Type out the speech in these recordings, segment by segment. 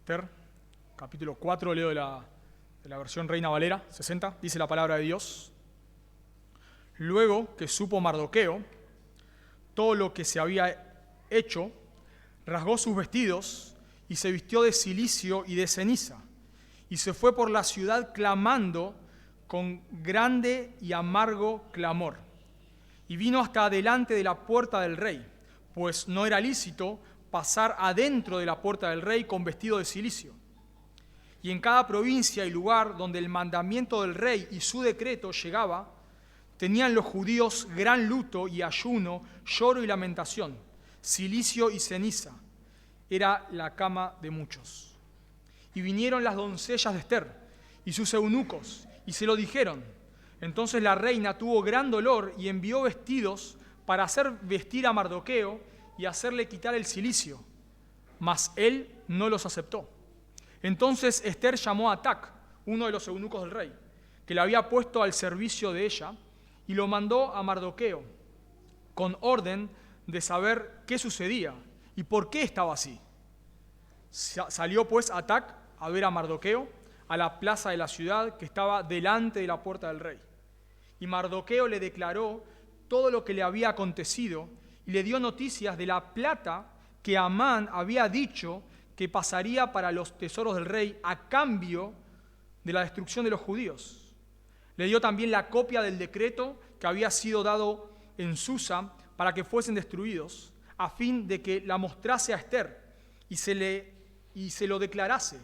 Esther, capítulo 4, leo de la versión Reina Valera 60, dice la palabra de Dios. Luego que supo Mardoqueo todo lo que se había hecho, rasgó sus vestidos y se vistió de cilicio y de ceniza, y se fue por la ciudad clamando con grande y amargo clamor. Y vino hasta delante de la puerta del rey, pues no era lícito pasar adentro de la puerta del rey con vestido de cilicio. Y en cada provincia y lugar donde el mandamiento del rey y su decreto llegaba, tenían los judíos gran luto y ayuno, lloro y lamentación, cilicio y ceniza. Era la cama de muchos. Y vinieron las doncellas de Esther y sus eunucos, y se lo dijeron. Entonces la reina tuvo gran dolor y envió vestidos para hacer vestir a Mardoqueo y hacerle quitar el cilicio, mas él no los aceptó. Entonces Esther llamó a Atac, uno de los eunucos del rey, que la había puesto al servicio de ella, y lo mandó a Mardoqueo, con orden de saber qué sucedía y por qué estaba así. Salió pues Atac a ver a Mardoqueo a la plaza de la ciudad que estaba delante de la puerta del rey. Y Mardoqueo le declaró todo lo que le había acontecido y le dio noticias de la plata que Amán había dicho que pasaría para los tesoros del rey a cambio de la destrucción de los judíos. Le dio también la copia del decreto que había sido dado en Susa para que fuesen destruidos, a fin de que la mostrase a Esther y se lo declarase,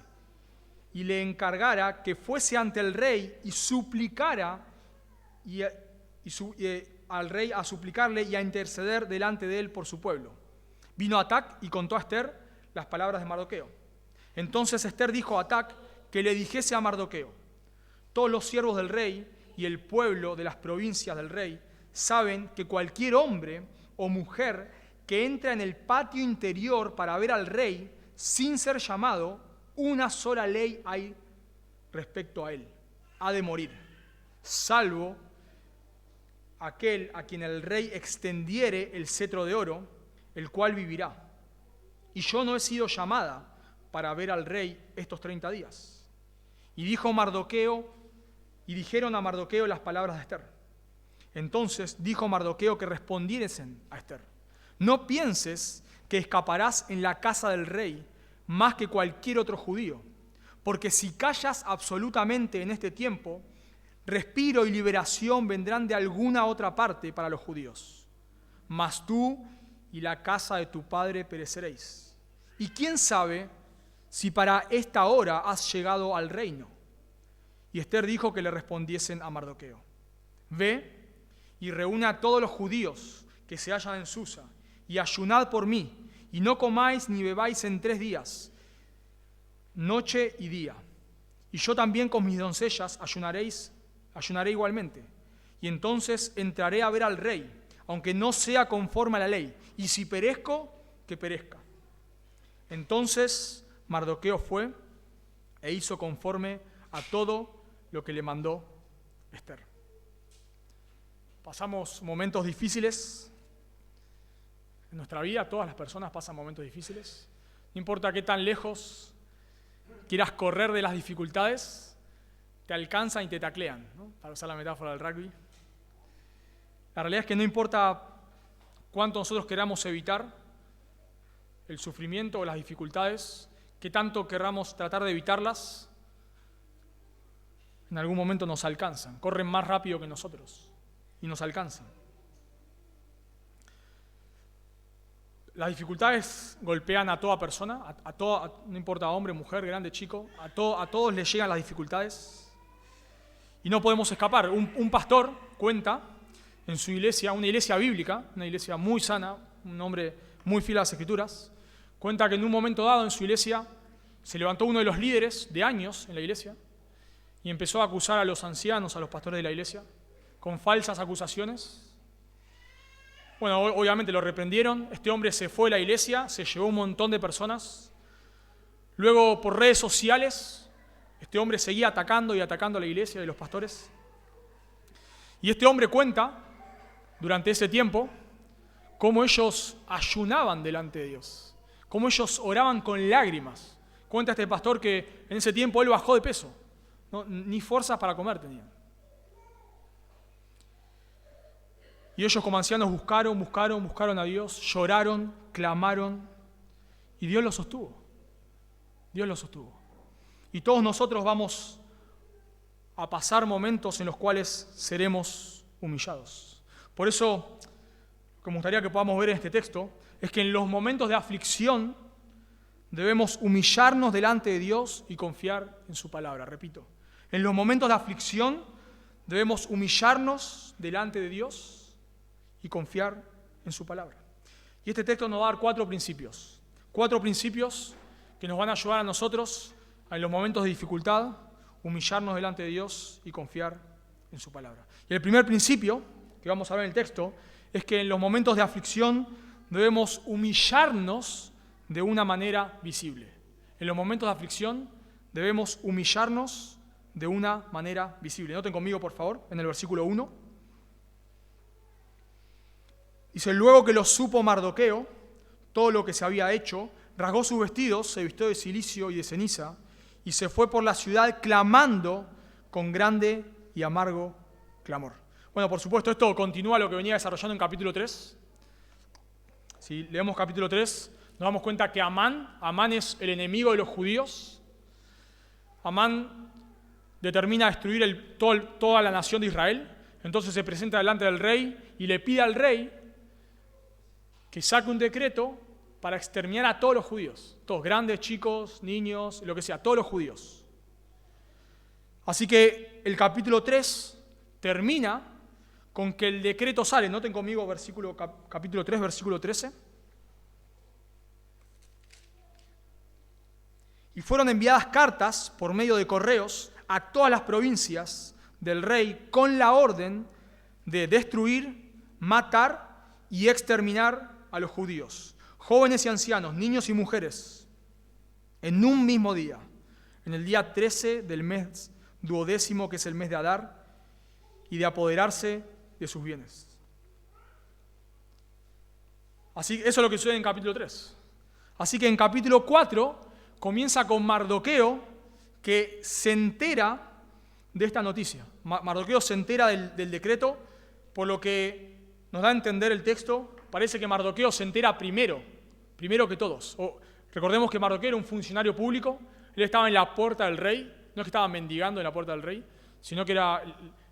y le encargara que fuese ante el rey y suplicara al rey a suplicarle y a interceder delante de él por su pueblo. Vino Atac y contó a Esther las palabras de Mardoqueo. Entonces Esther dijo a Atac que le dijese a Mardoqueo: todos los siervos del rey y el pueblo de las provincias del rey saben que cualquier hombre o mujer que entra en el patio interior para ver al rey sin ser llamado, una sola ley hay respecto a él: ha de morir, salvo aquel a quien el rey extendiere el cetro de oro, el cual vivirá. Y yo no he sido llamada para ver al rey estos 30 días. Y dijeron a Mardoqueo las palabras de Esther. Entonces dijo Mardoqueo que respondiesen a Esther: no pienses que escaparás en la casa del rey más que cualquier otro judío, porque si callas absolutamente en este tiempo, respiro y liberación vendrán de alguna otra parte para los judíos. Mas tú y la casa de tu padre pereceréis. Y quién sabe si para esta hora has llegado al reino. Y Esther dijo que le respondiesen a Mardoqueo: ve y reúne a todos los judíos que se hallan en Susa, y ayunad por mí, y no comáis ni bebáis en 3 días, noche y día. Y yo también con mis doncellas ayunaré igualmente. Y entonces entraré a ver al rey, aunque no sea conforme a la ley, y si perezco, que perezca. Entonces Mardoqueo fue e hizo conforme a todo lo que le mandó Esther. Pasamos momentos difíciles en nuestra vida, todas las personas pasan momentos difíciles. No importa qué tan lejos quieras correr de las dificultades, te alcanzan y te taclean, ¿no? Para usar la metáfora del rugby. La realidad es que no importa cuánto nosotros queramos evitar el sufrimiento o las dificultades, qué tanto querramos tratar de evitarlas, en algún momento nos alcanzan, corren más rápido que nosotros y nos alcanzan. Las dificultades golpean a toda persona, no importa hombre, mujer, grande, chico, a todos les llegan las dificultades y no podemos escapar. Un pastor cuenta en su iglesia, una iglesia bíblica, una iglesia muy sana, un hombre muy fiel a las Escrituras, cuenta que en un momento dado en su iglesia se levantó uno de los líderes de años en la iglesia y empezó a acusar a los ancianos, a los pastores de la iglesia, con falsas acusaciones. Bueno, obviamente lo reprendieron, este hombre se fue de la iglesia, se llevó un montón de personas. Luego, por redes sociales, este hombre seguía atacando a la iglesia y a los pastores. Y este hombre cuenta, durante ese tiempo, cómo ellos ayunaban delante de Dios, cómo ellos oraban con lágrimas, Cuenta este pastor que en ese tiempo él bajó de peso, ¿no? Ni fuerzas para comer tenían. Y ellos como ancianos buscaron a Dios, lloraron, clamaron, y Dios los sostuvo. Dios los sostuvo. Y todos nosotros vamos a pasar momentos en los cuales seremos humillados. Por eso, lo que me gustaría que podamos ver en este texto es que en los momentos de aflicción debemos humillarnos delante de Dios y confiar en su palabra. Repito, en los momentos de aflicción debemos humillarnos delante de Dios y confiar en su palabra. Y este texto nos va a dar cuatro principios que nos van a ayudar a nosotros en los momentos de dificultad, humillarnos delante de Dios y confiar en su palabra. Y el primer principio que vamos a ver en el texto es que en los momentos de aflicción debemos humillarnos de una manera visible. En los momentos de aflicción debemos humillarnos de una manera visible. Noten conmigo, por favor, en el versículo 1. Dice, luego que lo supo Mardoqueo, todo lo que se había hecho, rasgó sus vestidos, se vistió de cilicio y de ceniza, y se fue por la ciudad clamando con grande y amargo clamor. Bueno, por supuesto, esto continúa lo que venía desarrollando en capítulo 3. Si leemos capítulo 3, nos damos cuenta que Amán es el enemigo de los judíos. Amán determina destruir toda la nación de Israel. Entonces se presenta delante del rey y le pide al rey que saque un decreto para exterminar a todos los judíos, todos, grandes, chicos, niños, lo que sea, todos los judíos. Así que el capítulo 3 termina con que el decreto sale. Noten conmigo capítulo 3, versículo 13. Y fueron enviadas cartas por medio de correos a todas las provincias del rey con la orden de destruir, matar y exterminar a los judíos, jóvenes y ancianos, niños y mujeres, en un mismo día, en el día 13 del mes 12, que es el mes de Adar, y de apoderarse de sus bienes. Así, eso es lo que sucede en capítulo 3. Así que en capítulo 4 comienza con Mardoqueo, que se entera de esta noticia. Mardoqueo se entera del decreto, por lo que nos da a entender el texto. Parece que Mardoqueo se entera primero que todos. Recordemos que Mardoqueo era un funcionario público, él estaba en la puerta del rey, no es que estaba mendigando en la puerta del rey, sino que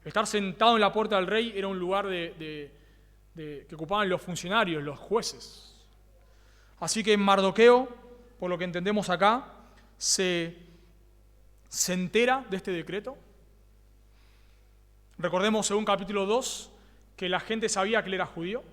estar sentado en la puerta del rey era un lugar que ocupaban los funcionarios, los jueces. Así que Mardoqueo, por lo que entendemos acá, se entera de este decreto. Recordemos, según capítulo 2, que la gente sabía que él era judío.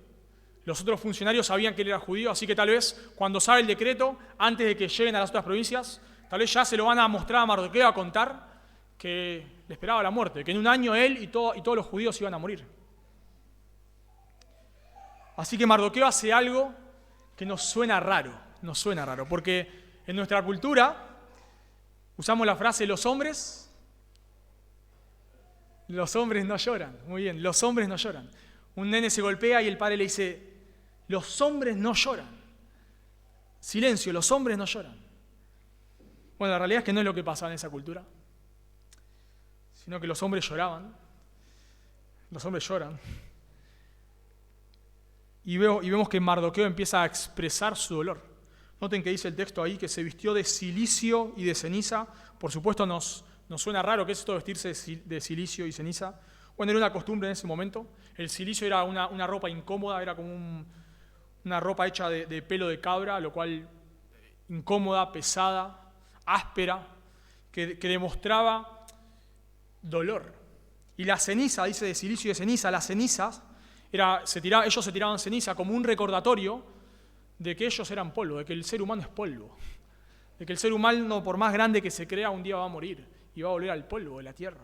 Los otros funcionarios sabían que él era judío, así que tal vez cuando sabe el decreto, antes de que lleguen a las otras provincias, tal vez ya se lo van a mostrar a Mardoqueo, a contar que le esperaba la muerte, que en un año él y todos los judíos iban a morir. Así que Mardoqueo hace algo que nos suena raro, porque en nuestra cultura usamos la frase los hombres no lloran. Muy bien, los hombres no lloran. Un nene se golpea y el padre le dice, los hombres no lloran. Silencio, los hombres no lloran. Bueno, la realidad es que no es lo que pasaba en esa cultura, sino que los hombres lloraban. Los hombres lloran. Y vemos que Mardoqueo empieza a expresar su dolor. Noten que dice el texto ahí que se vistió de cilicio y de ceniza. Por supuesto nos suena raro. ¿Qué es esto de vestirse de cilicio y ceniza? Bueno, era una costumbre en ese momento. El cilicio era una ropa incómoda, era como una ropa hecha de pelo de cabra, lo cual incómoda, pesada, áspera, que demostraba dolor. Y la ceniza, dice de cilicio y de ceniza, las cenizas, ellos se tiraban ceniza como un recordatorio de que ellos eran polvo, de que el ser humano es polvo, de que el ser humano, por más grande que se crea, un día va a morir y va a volver al polvo de la tierra.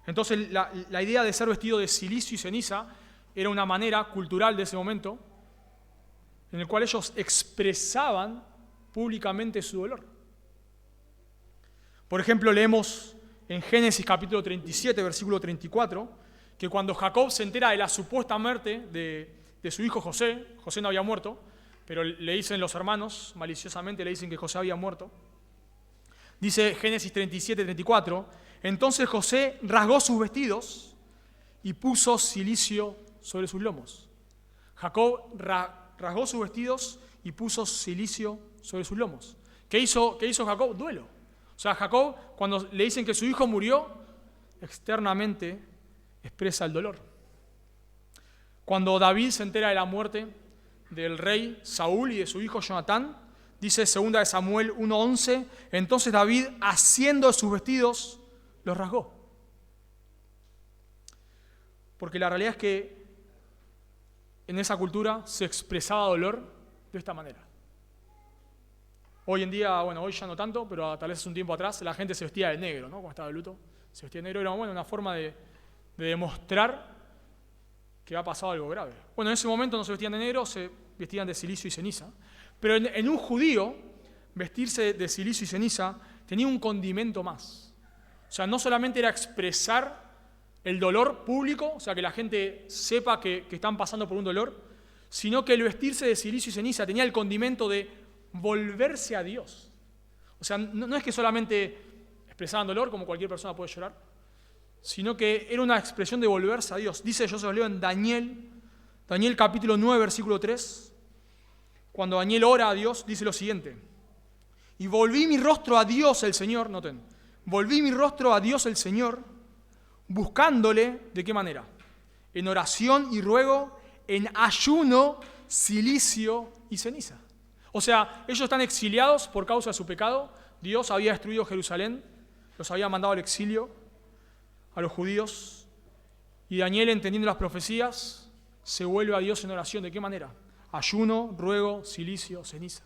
Entonces la idea de ser vestido de cilicio y ceniza era una manera cultural de ese momento en el cual ellos expresaban públicamente su dolor. Por ejemplo, leemos en Génesis capítulo 37, versículo 34, que cuando Jacob se entera de la supuesta muerte de su hijo José no había muerto, pero le dicen los hermanos, maliciosamente le dicen que José había muerto. Dice Génesis 37, 34, entonces José rasgó sus vestidos y puso cilicio sobre sus lomos. Jacob rasgó sus vestidos y puso cilicio sobre sus lomos. ¿Qué hizo Jacob? Duelo. O sea, Jacob, cuando le dicen que su hijo murió, externamente expresa el dolor. Cuando David se entera de la muerte del rey Saúl y de su hijo Jonatán, dice 2 Samuel 1:11, entonces David, haciendo de sus vestidos, los rasgó. Porque la realidad es que en esa cultura se expresaba dolor de esta manera. Hoy en día, bueno, hoy ya no tanto, pero tal vez hace un tiempo atrás, la gente se vestía de negro, ¿no? Cuando estaba de luto, se vestía de negro, era una forma de demostrar que ha pasado algo grave. Bueno, en ese momento no se vestían de negro, se vestían de cilicio y ceniza. Pero en un judío, vestirse de cilicio y ceniza tenía un condimento más. O sea, no solamente era expresar el dolor público, o sea, que la gente sepa que están pasando por un dolor, sino que el vestirse de cilicio y ceniza tenía el condimento de volverse a Dios. O sea, no es que solamente expresaban dolor, como cualquier persona puede llorar, sino que era una expresión de volverse a Dios. Dice, yo se lo leo en Daniel capítulo 9, versículo 3, cuando Daniel ora a Dios, dice lo siguiente, y volví mi rostro a Dios el Señor, noten, volví mi rostro a Dios el Señor, buscándole, ¿de qué manera? En oración y ruego, en ayuno, cilicio y ceniza. O sea, ellos están exiliados por causa de su pecado, Dios había destruido Jerusalén, los había mandado al exilio a los judíos, y Daniel, entendiendo las profecías, se vuelve a Dios en oración. ¿De qué manera? Ayuno, ruego, cilicio, ceniza.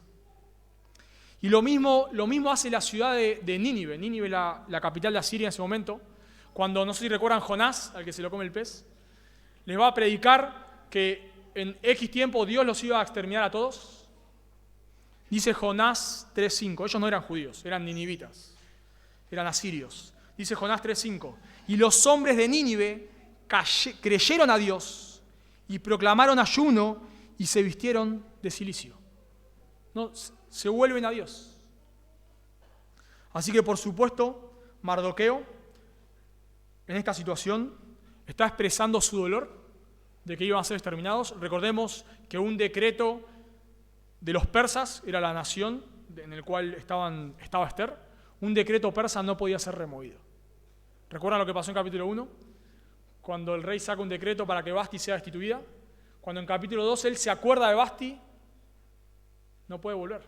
Y lo mismo hace la ciudad de Nínive. Nínive, la capital de Asiria en ese momento, cuando, no sé si recuerdan, Jonás, al que se lo come el pez, les va a predicar que en X tiempo Dios los iba a exterminar a todos. Dice Jonás 3:5, ellos no eran judíos, eran ninivitas, eran asirios. Dice Jonás 3:5, y los hombres de Nínive creyeron a Dios y proclamaron ayuno y se vistieron de cilicio. No, se vuelven a Dios. Así que, por supuesto, Mardoqueo, en esta situación, está expresando su dolor de que iban a ser exterminados. Recordemos que un decreto de los persas era la nación en el cual estaba Ester. Un decreto persa no podía ser removido. ¿Recuerdan lo que pasó en capítulo 1? Cuando el rey saca un decreto para que Vasti sea destituida. Cuando en capítulo 2 él se acuerda de Vasti, no puede volver.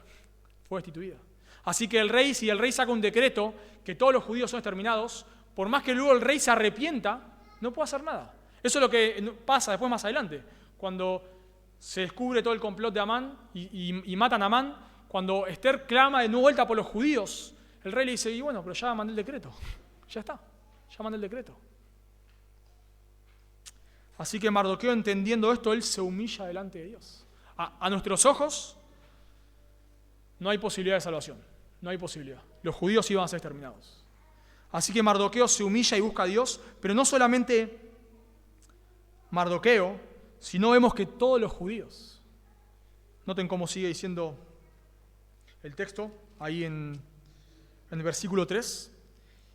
Fue destituida. Así que si el rey saca un decreto que todos los judíos son exterminados, por más que luego el rey se arrepienta, no puede hacer nada. Eso es lo que pasa después más adelante. Cuando se descubre todo el complot de Amán y matan a Amán, cuando Ester clama de nuevo vuelta por los judíos, el rey le dice, y bueno, pero ya mandé el decreto. Ya está, ya mandé el decreto. Así que Mardoqueo, entendiendo esto, él se humilla delante de Dios. A nuestros ojos no hay posibilidad de salvación, no hay posibilidad. Los judíos iban a ser exterminados. Así que Mardoqueo se humilla y busca a Dios, pero no solamente Mardoqueo, sino vemos que todos los judíos. Noten cómo sigue diciendo el texto, ahí en el versículo 3.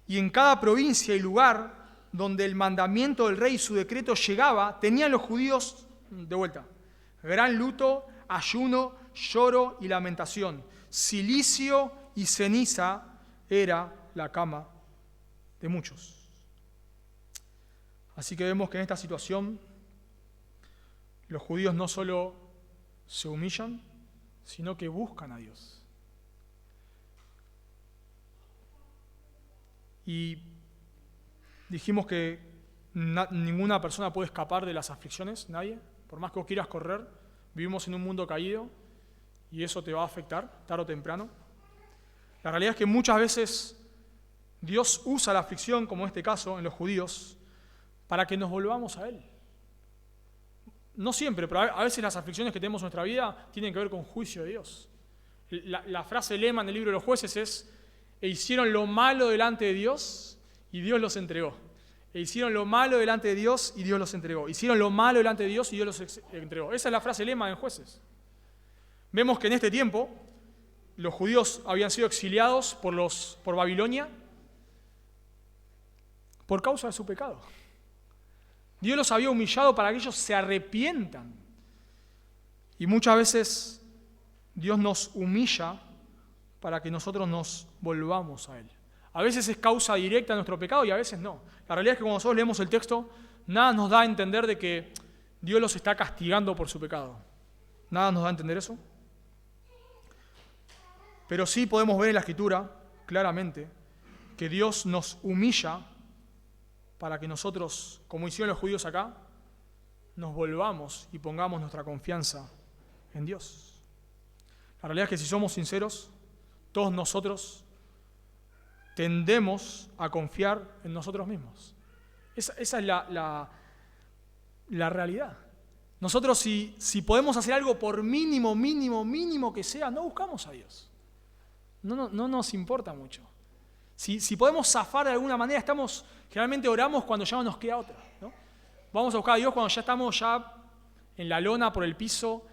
Y en cada provincia y lugar donde el mandamiento del rey y su decreto llegaba, tenían los judíos, de vuelta, gran luto, ayuno, lloro y lamentación. Cilicio y ceniza era la cama de muchos. Así que vemos que en esta situación los judíos no solo se humillan, sino que buscan a Dios. Y dijimos que ninguna persona puede escapar de las aflicciones, nadie. Por más que vos quieras correr, vivimos en un mundo caído y eso te va a afectar tarde o temprano. La realidad es que muchas veces Dios usa la aflicción, como en este caso en los judíos, para que nos volvamos a Él. No siempre, pero a veces las aflicciones que tenemos en nuestra vida tienen que ver con juicio de Dios. La frase lema en el libro de los jueces es: e hicieron lo malo delante de Dios y Dios los entregó. E hicieron lo malo delante de Dios y Dios los entregó. Hicieron lo malo delante de Dios y Dios los entregó. Esa es la frase lema en jueces. Vemos que en este tiempo los judíos habían sido exiliados por Babilonia por causa de su pecado. Dios los había humillado para que ellos se arrepientan. Y muchas veces Dios nos humilla para que nosotros nos volvamos a Él. A veces es causa directa de nuestro pecado y a veces no. La realidad es que cuando nosotros leemos el texto, nada nos da a entender de que Dios los está castigando por su pecado. Nada nos da a entender eso. Pero sí podemos ver en la Escritura, claramente, que Dios nos humilla para que nosotros, como hicieron los judíos acá, nos volvamos y pongamos nuestra confianza en Dios. La realidad es que si somos sinceros, todos nosotros tendemos a confiar en nosotros mismos. Esa es la realidad. Nosotros si podemos hacer algo por mínimo que sea, no buscamos a Dios. No nos importa mucho. Si podemos zafar de alguna manera, generalmente oramos cuando ya no nos queda otra, ¿no? Vamos a buscar a Dios cuando ya estamos en la lona, por el piso,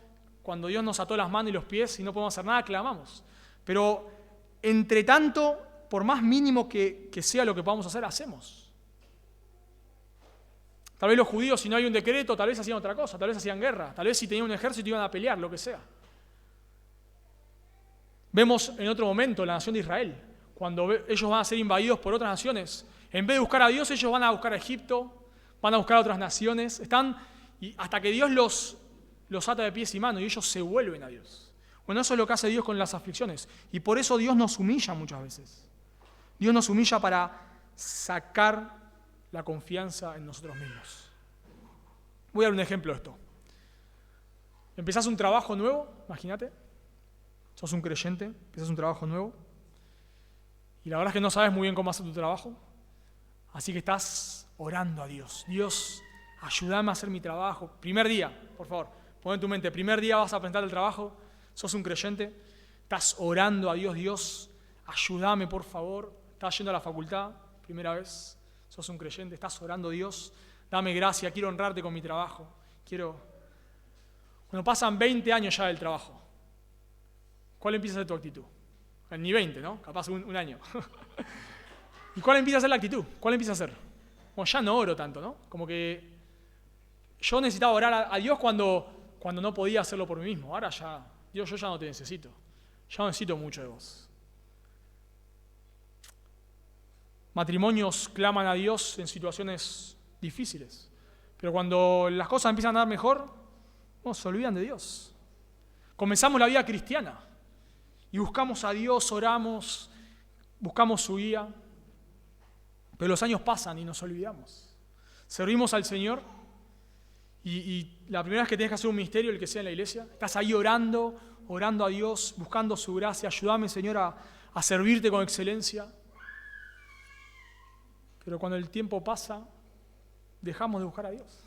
cuando Dios nos ató las manos y los pies y no podemos hacer nada, clamamos. Pero, entre tanto, por más mínimo que sea lo que podamos hacer, hacemos. Tal vez los judíos, si no hay un decreto, tal vez hacían otra cosa, tal vez hacían guerra, tal vez si tenían un ejército iban a pelear, lo que sea. Vemos en otro momento la nación de Israel, cuando ellos van a ser invadidos por otras naciones, en vez de buscar a Dios, ellos van a buscar a Egipto, van a buscar a otras naciones, hasta que Dios los ata de pies y manos y ellos se vuelven a Dios. Bueno, eso es lo que hace Dios con las aflicciones. Y por eso Dios nos humilla muchas veces. Dios nos humilla para sacar la confianza en nosotros mismos. Voy a dar un ejemplo de esto. Empezás un trabajo nuevo, imagínate. Sos un creyente, empezás un trabajo nuevo. Y la verdad es que no sabes muy bien cómo hacer tu trabajo. Así que estás orando a Dios. Dios, ayúdame a hacer mi trabajo. Primer día, por favor, pon en tu mente, primer día vas a presentar el trabajo, sos un creyente, estás orando a Dios, Dios, ayúdame por favor. Estás yendo a la facultad, primera vez, sos un creyente, estás orando a Dios, dame gracia, quiero honrarte con mi trabajo. Cuando pasan 20 años ya del trabajo, ¿cuál empieza a ser tu actitud? Ni 20, ¿no? Capaz un año. ¿Y cuál empieza a ser la actitud? ¿Cuál empieza a ser? Bueno, ya no oro tanto, ¿no? Como que yo necesitaba orar a Dios cuando no podía hacerlo por mí mismo. Ahora ya, Dios, yo ya no te necesito. Ya no necesito mucho de vos. Matrimonios claman a Dios en situaciones difíciles. Pero cuando las cosas empiezan a andar mejor, se olvidan de Dios. Comenzamos la vida cristiana y buscamos a Dios, oramos, buscamos su guía. Pero los años pasan y nos olvidamos. Servimos al Señor y la primera vez que tienes que hacer un ministerio, el que sea en la iglesia, estás ahí orando a Dios, buscando su gracia. Ayúdame, Señor, a servirte con excelencia. Pero cuando el tiempo pasa, dejamos de buscar a Dios.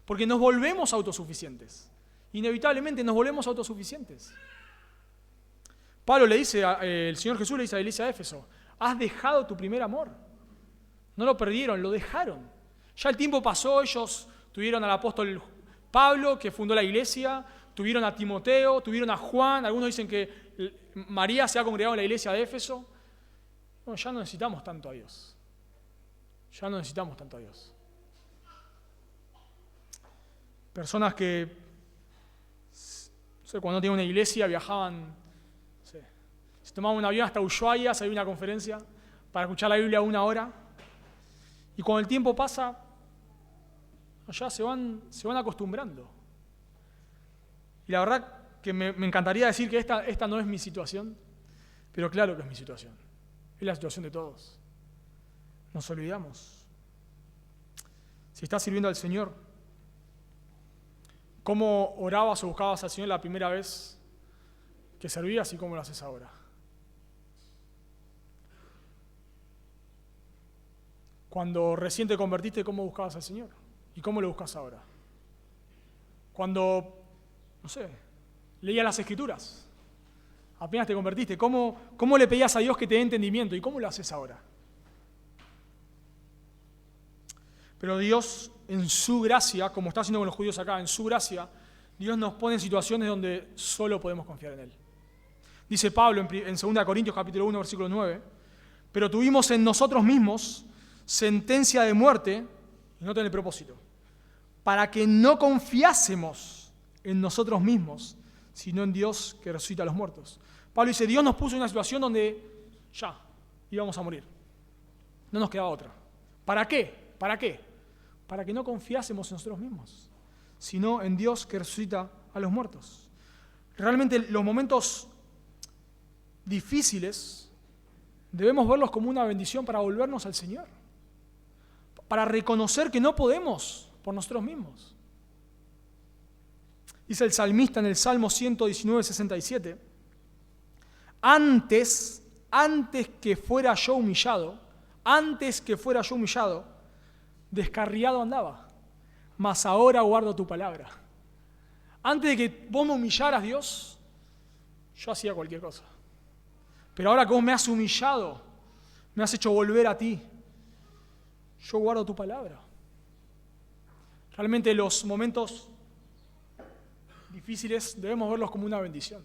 Porque nos volvemos autosuficientes. Inevitablemente nos volvemos autosuficientes. El Señor Jesús le dice a la iglesia de Éfeso, has dejado tu primer amor. No lo perdieron, lo dejaron. Ya el tiempo pasó, ellos tuvieron al apóstol Pablo, que fundó la iglesia, tuvieron a Timoteo, tuvieron a Juan, algunos dicen que María se ha congregado en la iglesia de Éfeso. No, ya no necesitamos tanto a Dios. Ya no necesitamos tanto a Dios. Personas que, cuando no tenían una iglesia, viajaban, se tomaban un avión hasta Ushuaia, se había una conferencia para escuchar la Biblia 1 hora. Y cuando el tiempo pasa, ya se van acostumbrando. Y la verdad que me encantaría decir que esta no es mi situación, pero claro que es mi situación. Es la situación de todos. Nos olvidamos. Si estás sirviendo al Señor, ¿cómo orabas o buscabas al Señor la primera vez que servías y cómo lo haces ahora? Cuando recién te convertiste, ¿cómo buscabas al Señor? ¿Y cómo lo buscas ahora? Cuando, leías las Escrituras, apenas te convertiste, ¿cómo le pedías a Dios que te dé entendimiento? ¿Y cómo lo haces ahora? Pero Dios, en su gracia, como está haciendo con los judíos acá, en su gracia, Dios nos pone en situaciones donde solo podemos confiar en Él. Dice Pablo en 2 Corintios capítulo 1, versículo 9, pero tuvimos en nosotros mismos sentencia de muerte, y noten el propósito, para que no confiásemos en nosotros mismos, sino en Dios que resucita a los muertos. Pablo dice, Dios nos puso en una situación donde ya íbamos a morir. No nos quedaba otra. ¿Para qué? ¿Para qué? Para que no confiásemos en nosotros mismos, sino en Dios que resucita a los muertos. Realmente los momentos difíciles debemos verlos como una bendición para volvernos al Señor, para reconocer que no podemos por nosotros mismos. Dice el salmista en el Salmo 119, 67, antes que fuera yo humillado, descarriado andaba, mas ahora guardo tu palabra. Antes de que vos me humillaras, Dios, yo hacía cualquier cosa. Pero ahora que vos me has humillado, me has hecho volver a ti, yo guardo tu palabra. Realmente los momentos difíciles debemos verlos como una bendición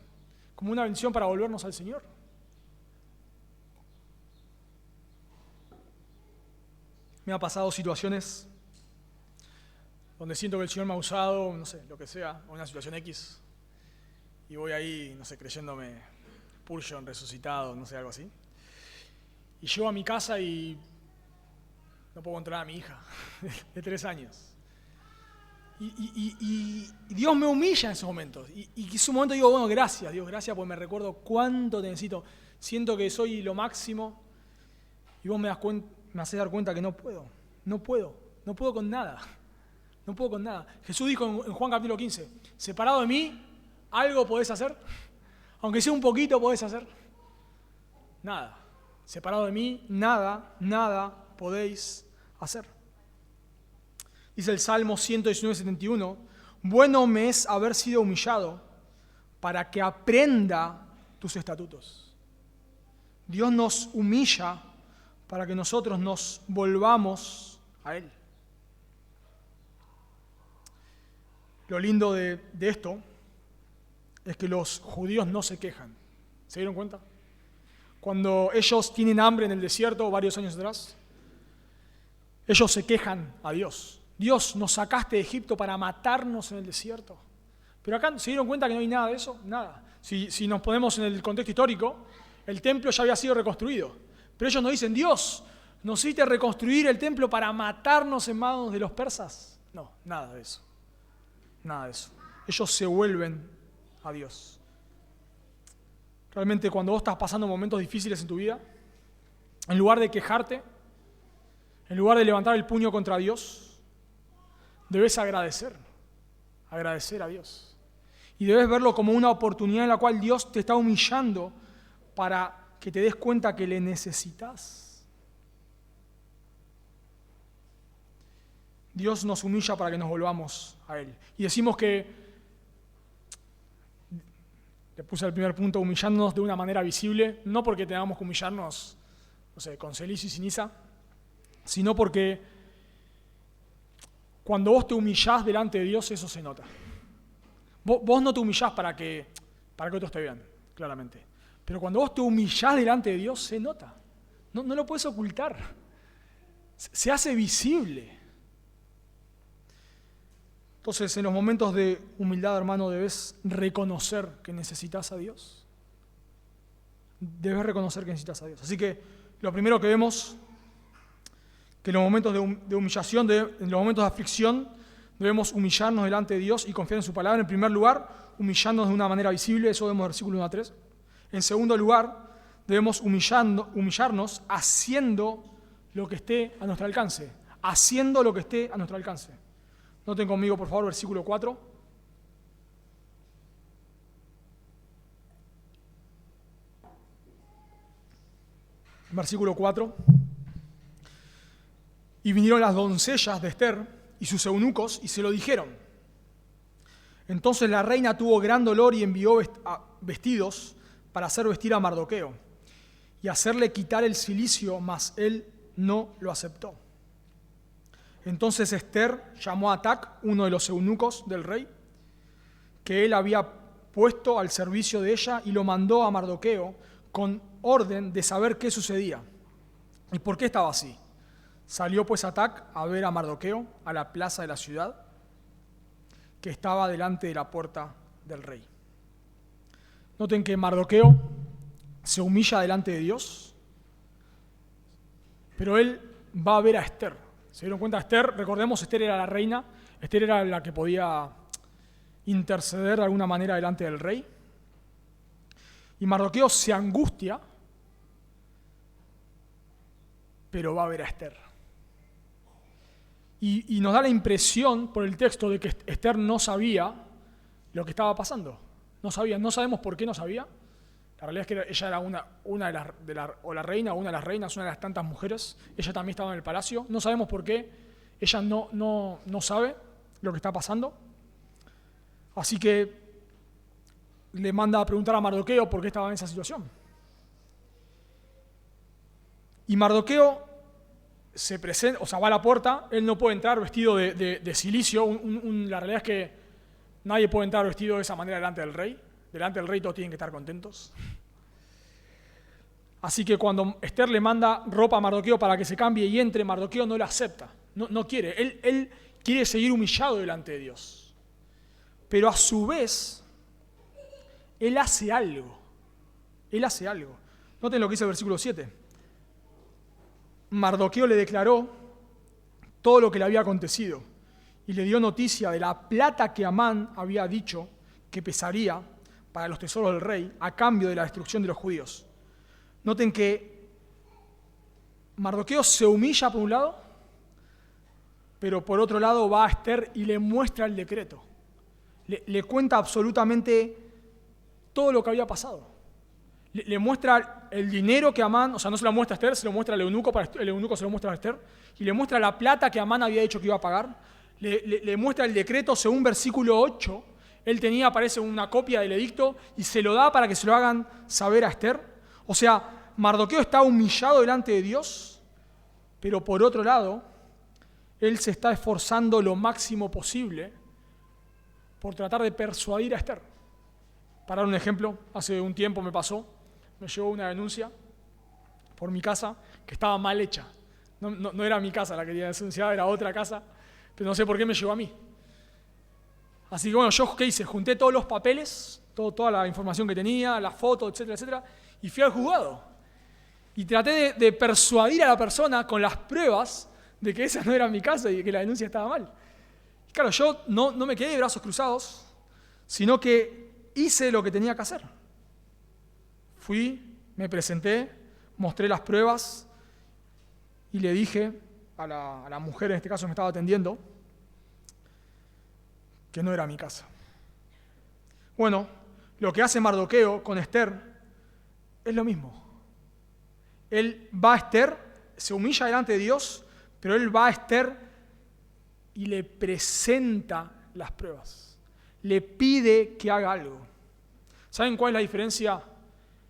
para volvernos al Señor. Me ha pasado situaciones donde siento que el Señor me ha usado, no sé, lo que sea, o una situación X, y voy ahí, no sé, creyéndome Purgeon resucitado, no sé, algo así. Y llego a mi casa y no puedo encontrar a mi hija de 3 años. Y Dios me humilla en esos momentos. Y en ese momento digo, bueno, gracias, Dios, gracias, porque me recuerdo cuánto te necesito. Siento que soy lo máximo y vos me haces dar cuenta que no puedo con nada. No puedo con nada. Jesús dijo en Juan capítulo 15, separado de mí, ¿algo podés hacer? Aunque sea un poquito, podés hacer. Nada. Separado de mí, nada podéis hacer. Dice el Salmo 119, 71, bueno me es haber sido humillado para que aprenda tus estatutos. Dios nos humilla para que nosotros nos volvamos a Él. Lo lindo de esto es que los judíos no se quejan. ¿Se dieron cuenta? Cuando ellos tienen hambre en el desierto varios años atrás, ellos se quejan a Dios. Dios, nos sacaste de Egipto para matarnos en el desierto. Pero acá se dieron cuenta que no hay nada de eso, nada. Si nos ponemos en el contexto histórico, el templo ya había sido reconstruido. Pero ellos nos dicen, Dios, ¿nos hiciste reconstruir el templo para matarnos en manos de los persas? No, nada de eso. Nada de eso. Ellos se vuelven a Dios. Realmente cuando vos estás pasando momentos difíciles en tu vida, en lugar de quejarte, en lugar de levantar el puño contra Dios, debes agradecer a Dios. Y debes verlo como una oportunidad en la cual Dios te está humillando para que te des cuenta que le necesitas. Dios nos humilla para que nos volvamos a Él. Y decimos que, le puse el primer punto, humillándonos de una manera visible, no porque tengamos que humillarnos, no sé, con celicio y ceniza, sino porque cuando vos te humillás delante de Dios, eso se nota. Vos no te humillás para que otros te vean, claramente. Pero cuando vos te humillás delante de Dios, se nota. No lo puedes ocultar. Se hace visible. Entonces, en los momentos de humildad, hermano, debes reconocer que necesitas a Dios. Debes reconocer que necesitas a Dios. Así que lo primero que vemos, que en los momentos de humillación, en los momentos de aflicción, debemos humillarnos delante de Dios y confiar en su palabra. En primer lugar, humillándonos de una manera visible, eso vemos en versículo 1 a 3. En segundo lugar, debemos humillarnos haciendo lo que esté a nuestro alcance. Haciendo lo que esté a nuestro alcance. Noten conmigo, por favor, versículo 4. Versículo 4. Y vinieron las doncellas de Ester y sus eunucos y se lo dijeron. Entonces la reina tuvo gran dolor y envió vestidos para hacer vestir a Mardoqueo y hacerle quitar el cilicio, mas él no lo aceptó. Entonces Ester llamó a Atac, uno de los eunucos del rey, que él había puesto al servicio de ella y lo mandó a Mardoqueo con orden de saber qué sucedía y por qué estaba así. Salió pues Atac a ver a Mardoqueo a la plaza de la ciudad que estaba delante de la puerta del rey. Noten que Mardoqueo se humilla delante de Dios, pero él va a ver a Esther. ¿Se dieron cuenta? Esther, recordemos, Esther era la reina, Esther era la que podía interceder de alguna manera delante del rey. Y Mardoqueo se angustia, pero va a ver a Esther. Y nos da la impresión por el texto de que Esther no sabía lo que estaba pasando. No sabemos por qué no sabía. La realidad es que ella era una de la reina, una de las reinas, una de las tantas mujeres. Ella también estaba en el palacio. No sabemos por qué ella no sabe lo que está pasando. Así que le manda a preguntar a Mardoqueo por qué estaba en esa situación. Y Mardoqueo se presenta, va a la puerta. Él no puede entrar vestido de cilicio. La realidad es que nadie puede entrar vestido de esa manera delante del rey. Delante del rey todos tienen que estar contentos. Así que cuando Esther le manda ropa a Mardoqueo para que se cambie y entre, Mardoqueo no la acepta. No quiere. Él quiere seguir humillado delante de Dios. Pero a su vez, él hace algo. Noten lo que dice el versículo 7. Mardoqueo le declaró todo lo que le había acontecido y le dio noticia de la plata que Amán había dicho que pesaría para los tesoros del rey a cambio de la destrucción de los judíos. Noten que Mardoqueo se humilla por un lado, pero por otro lado va a Esther y le muestra el decreto. Le cuenta absolutamente todo lo que había pasado. Le muestra el dinero que Amán, no se lo muestra a Esther, se lo muestra al eunuco, el eunuco se lo muestra a Esther, y le muestra la plata que Amán había dicho que iba a pagar. Le muestra el decreto según versículo 8. Él parece una copia del edicto y se lo da para que se lo hagan saber a Esther. O sea, Mardoqueo está humillado delante de Dios, pero por otro lado, él se está esforzando lo máximo posible por tratar de persuadir a Esther. Para dar un ejemplo, hace un tiempo me llegó una denuncia por mi casa que estaba mal hecha. No era mi casa la que tenía denunciada, era otra casa, pero no sé por qué me llegó a mí. Así que bueno, yo ¿qué hice? Junté todos los papeles, toda la información que tenía, las fotos, etcétera, etcétera, y fui al juzgado. Y traté de persuadir a la persona con las pruebas de que esa no era mi casa y que la denuncia estaba mal. Y claro, yo no me quedé de brazos cruzados, sino que hice lo que tenía que hacer. Fui, me presenté, mostré las pruebas y le dije a la mujer, en este caso me estaba atendiendo, que no era mi casa. Bueno, lo que hace Mardoqueo con Esther es lo mismo. Él va a Esther, se humilla delante de Dios, pero él va a Esther y le presenta las pruebas. Le pide que haga algo. ¿Saben cuál es la diferencia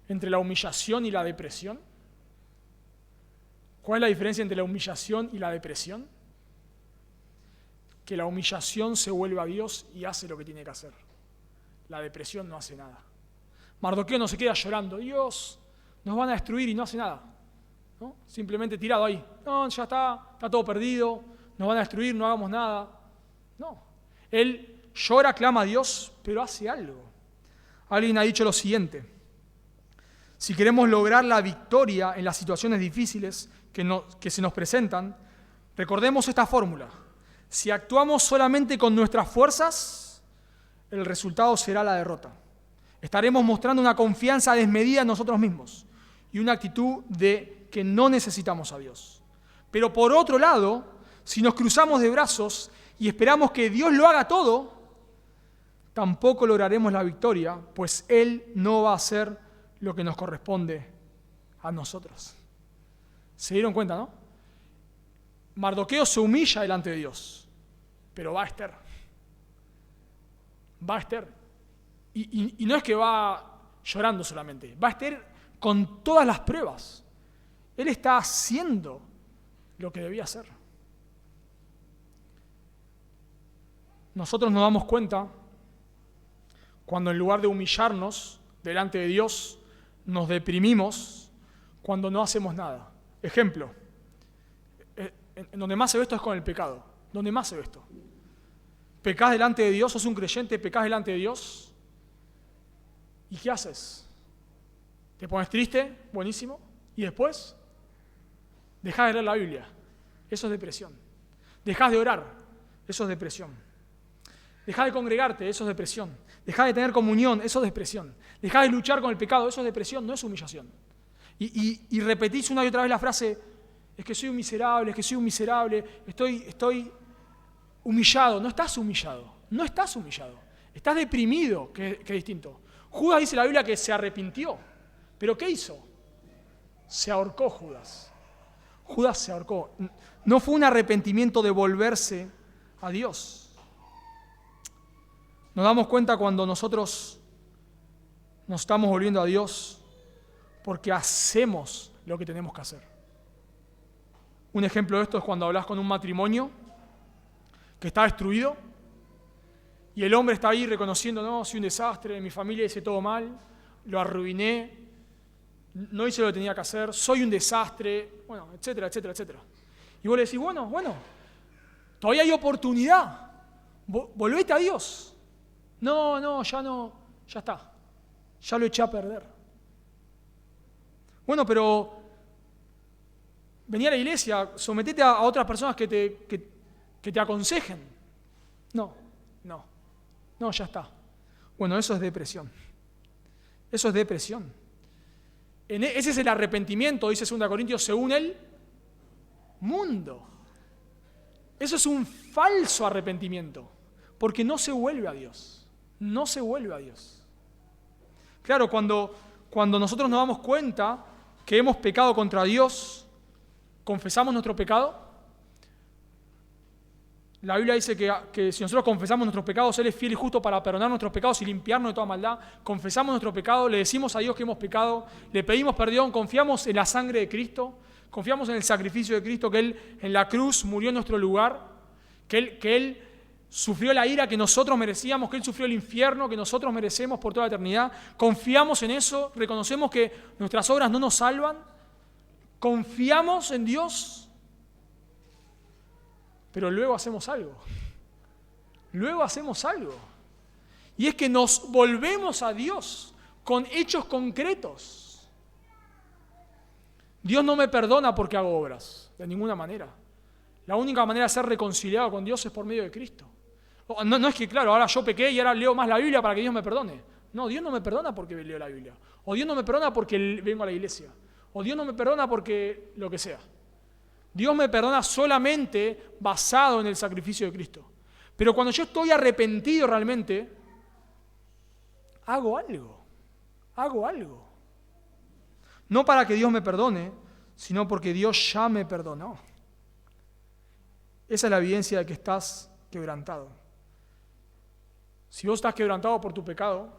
entre la humillación y la depresión? ¿Cuál es la diferencia entre la humillación y la depresión? Que la humillación se vuelve a Dios y hace lo que tiene que hacer. La depresión no hace nada. Mardoqueo no se queda llorando, Dios, nos van a destruir y no hace nada. ¿No? Simplemente tirado ahí. No, ya está todo perdido, nos van a destruir, no hagamos nada. No. Él llora, clama a Dios, pero hace algo. Alguien ha dicho lo siguiente: si queremos lograr la victoria en las situaciones difíciles que se nos presentan, recordemos esta fórmula. Si actuamos solamente con nuestras fuerzas, el resultado será la derrota. Estaremos mostrando una confianza desmedida en nosotros mismos y una actitud de que no necesitamos a Dios. Pero por otro lado, si nos cruzamos de brazos y esperamos que Dios lo haga todo, tampoco lograremos la victoria, pues Él no va a hacer lo que nos corresponde a nosotros. ¿Se dieron cuenta, no? Mardoqueo se humilla delante de Dios, pero va a Esther. Va a Esther. Y no es que va llorando solamente, va a Esther con todas las pruebas. Él está haciendo lo que debía hacer. Nosotros nos damos cuenta cuando en lugar de humillarnos delante de Dios, nos deprimimos cuando no hacemos nada. Ejemplo, en donde más se ve esto es con el pecado. Donde más se ve esto. Pecás delante de Dios, sos un creyente, pecás delante de Dios. ¿Y qué haces? ¿Te pones triste? Buenísimo. ¿Y después? Dejás de leer la Biblia. Eso es depresión. Dejás de orar. Eso es depresión. Dejás de congregarte. Eso es depresión. Dejás de tener comunión. Eso es depresión. Dejás de luchar con el pecado. Eso es depresión, no es humillación. Y repetís una y otra vez la frase, es que soy un miserable, es que soy un miserable, estoy humillado. No estás humillado. No estás humillado. Estás deprimido, que es distinto. Judas dice en la Biblia que se arrepintió. ¿Pero qué hizo? Se ahorcó Judas. Judas se ahorcó. No fue un arrepentimiento de volverse a Dios. Nos damos cuenta cuando nosotros nos estamos volviendo a Dios porque hacemos lo que tenemos que hacer. Un ejemplo de esto es cuando hablas con un matrimonio que está destruido y el hombre está ahí reconociendo, no, soy un desastre, mi familia hice todo mal, lo arruiné, no hice lo que tenía que hacer, soy un desastre, bueno, etcétera, etcétera, etcétera. Y vos le decís, bueno, todavía hay oportunidad, volvete a Dios. No, ya está, ya lo eché a perder. Bueno, pero vení a la iglesia, sometete a otras personas que te aconsejen. No, ya está. Bueno, eso es depresión. Eso es depresión. Ese es el arrepentimiento, dice 2 Corintios, según el mundo. Eso es un falso arrepentimiento, porque no se vuelve a Dios. No se vuelve a Dios. Claro, cuando nosotros nos damos cuenta que hemos pecado contra Dios, confesamos nuestro pecado. La Biblia dice que si nosotros confesamos nuestros pecados, Él es fiel y justo para perdonar nuestros pecados y limpiarnos de toda maldad. Confesamos nuestro pecado, le decimos a Dios que hemos pecado, le pedimos perdón, confiamos en la sangre de Cristo, confiamos en el sacrificio de Cristo, que Él en la cruz murió en nuestro lugar, que Él sufrió la ira que nosotros merecíamos, que Él sufrió el infierno que nosotros merecemos por toda la eternidad. Confiamos en eso, reconocemos que nuestras obras no nos salvan, confiamos en Dios. Pero luego hacemos algo. Y es que nos volvemos a Dios con hechos concretos. Dios no me perdona porque hago obras, de ninguna manera. La única manera de ser reconciliado con Dios es por medio de Cristo. No es que, claro, ahora yo pequé y ahora leo más la Biblia para que Dios me perdone. No, Dios no me perdona porque leo la Biblia. O Dios no me perdona porque vengo a la iglesia. O Dios no me perdona porque lo que sea. Dios me perdona solamente basado en el sacrificio de Cristo. Pero cuando yo estoy arrepentido realmente, hago algo. No para que Dios me perdone, sino porque Dios ya me perdonó. Esa es la evidencia de que estás quebrantado. Si vos estás quebrantado por tu pecado,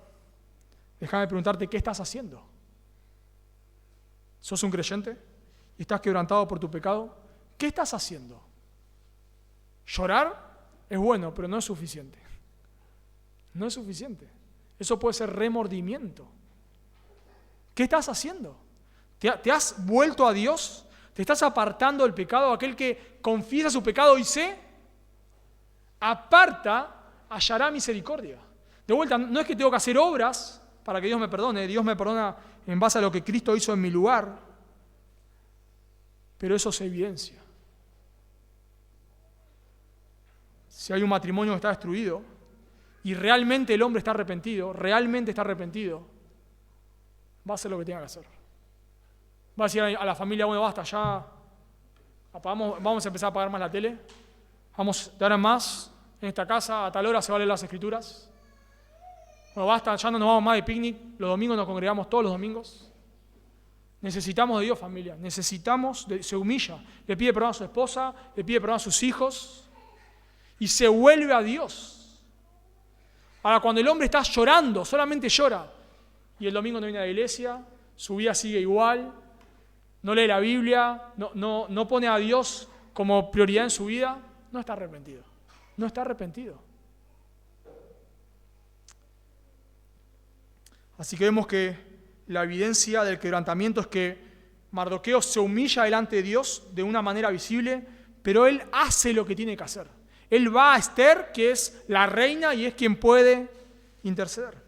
déjame preguntarte, ¿qué estás haciendo? ¿Sos un creyente y estás quebrantado por tu pecado? ¿Qué estás haciendo? Llorar es bueno, pero no es suficiente. No es suficiente. Eso puede ser remordimiento. ¿Qué estás haciendo? ¿Te has vuelto a Dios? ¿Te estás apartando del pecado? Aquel que confiesa su pecado y se aparta, hallará misericordia. De vuelta, no es que tengo que hacer obras para que Dios me perdone. Dios me perdona en base a lo que Cristo hizo en mi lugar. Pero eso se evidencia. Si hay un matrimonio que está destruido y realmente el hombre está arrepentido, va a hacer lo que tenga que hacer. Va a decir a la familia, bueno, basta, ya apagamos, vamos a empezar a apagar más la tele, vamos de ahora en más, en esta casa a tal hora se van a leer las escrituras. Bueno, basta, ya no nos vamos más de picnic, los domingos nos congregamos todos los domingos. Necesitamos de Dios, familia, se humilla, le pide perdón a su esposa, le pide perdón a sus hijos y se vuelve a Dios. Ahora, cuando el hombre está llorando, solamente llora, y el domingo no viene a la iglesia, su vida sigue igual, no lee la Biblia, no pone a Dios como prioridad en su vida, no está arrepentido. Así que vemos que la evidencia del quebrantamiento es que Mardoqueo se humilla delante de Dios de una manera visible, pero él hace lo que tiene que hacer. Él va a Esther, que es la reina y es quien puede interceder.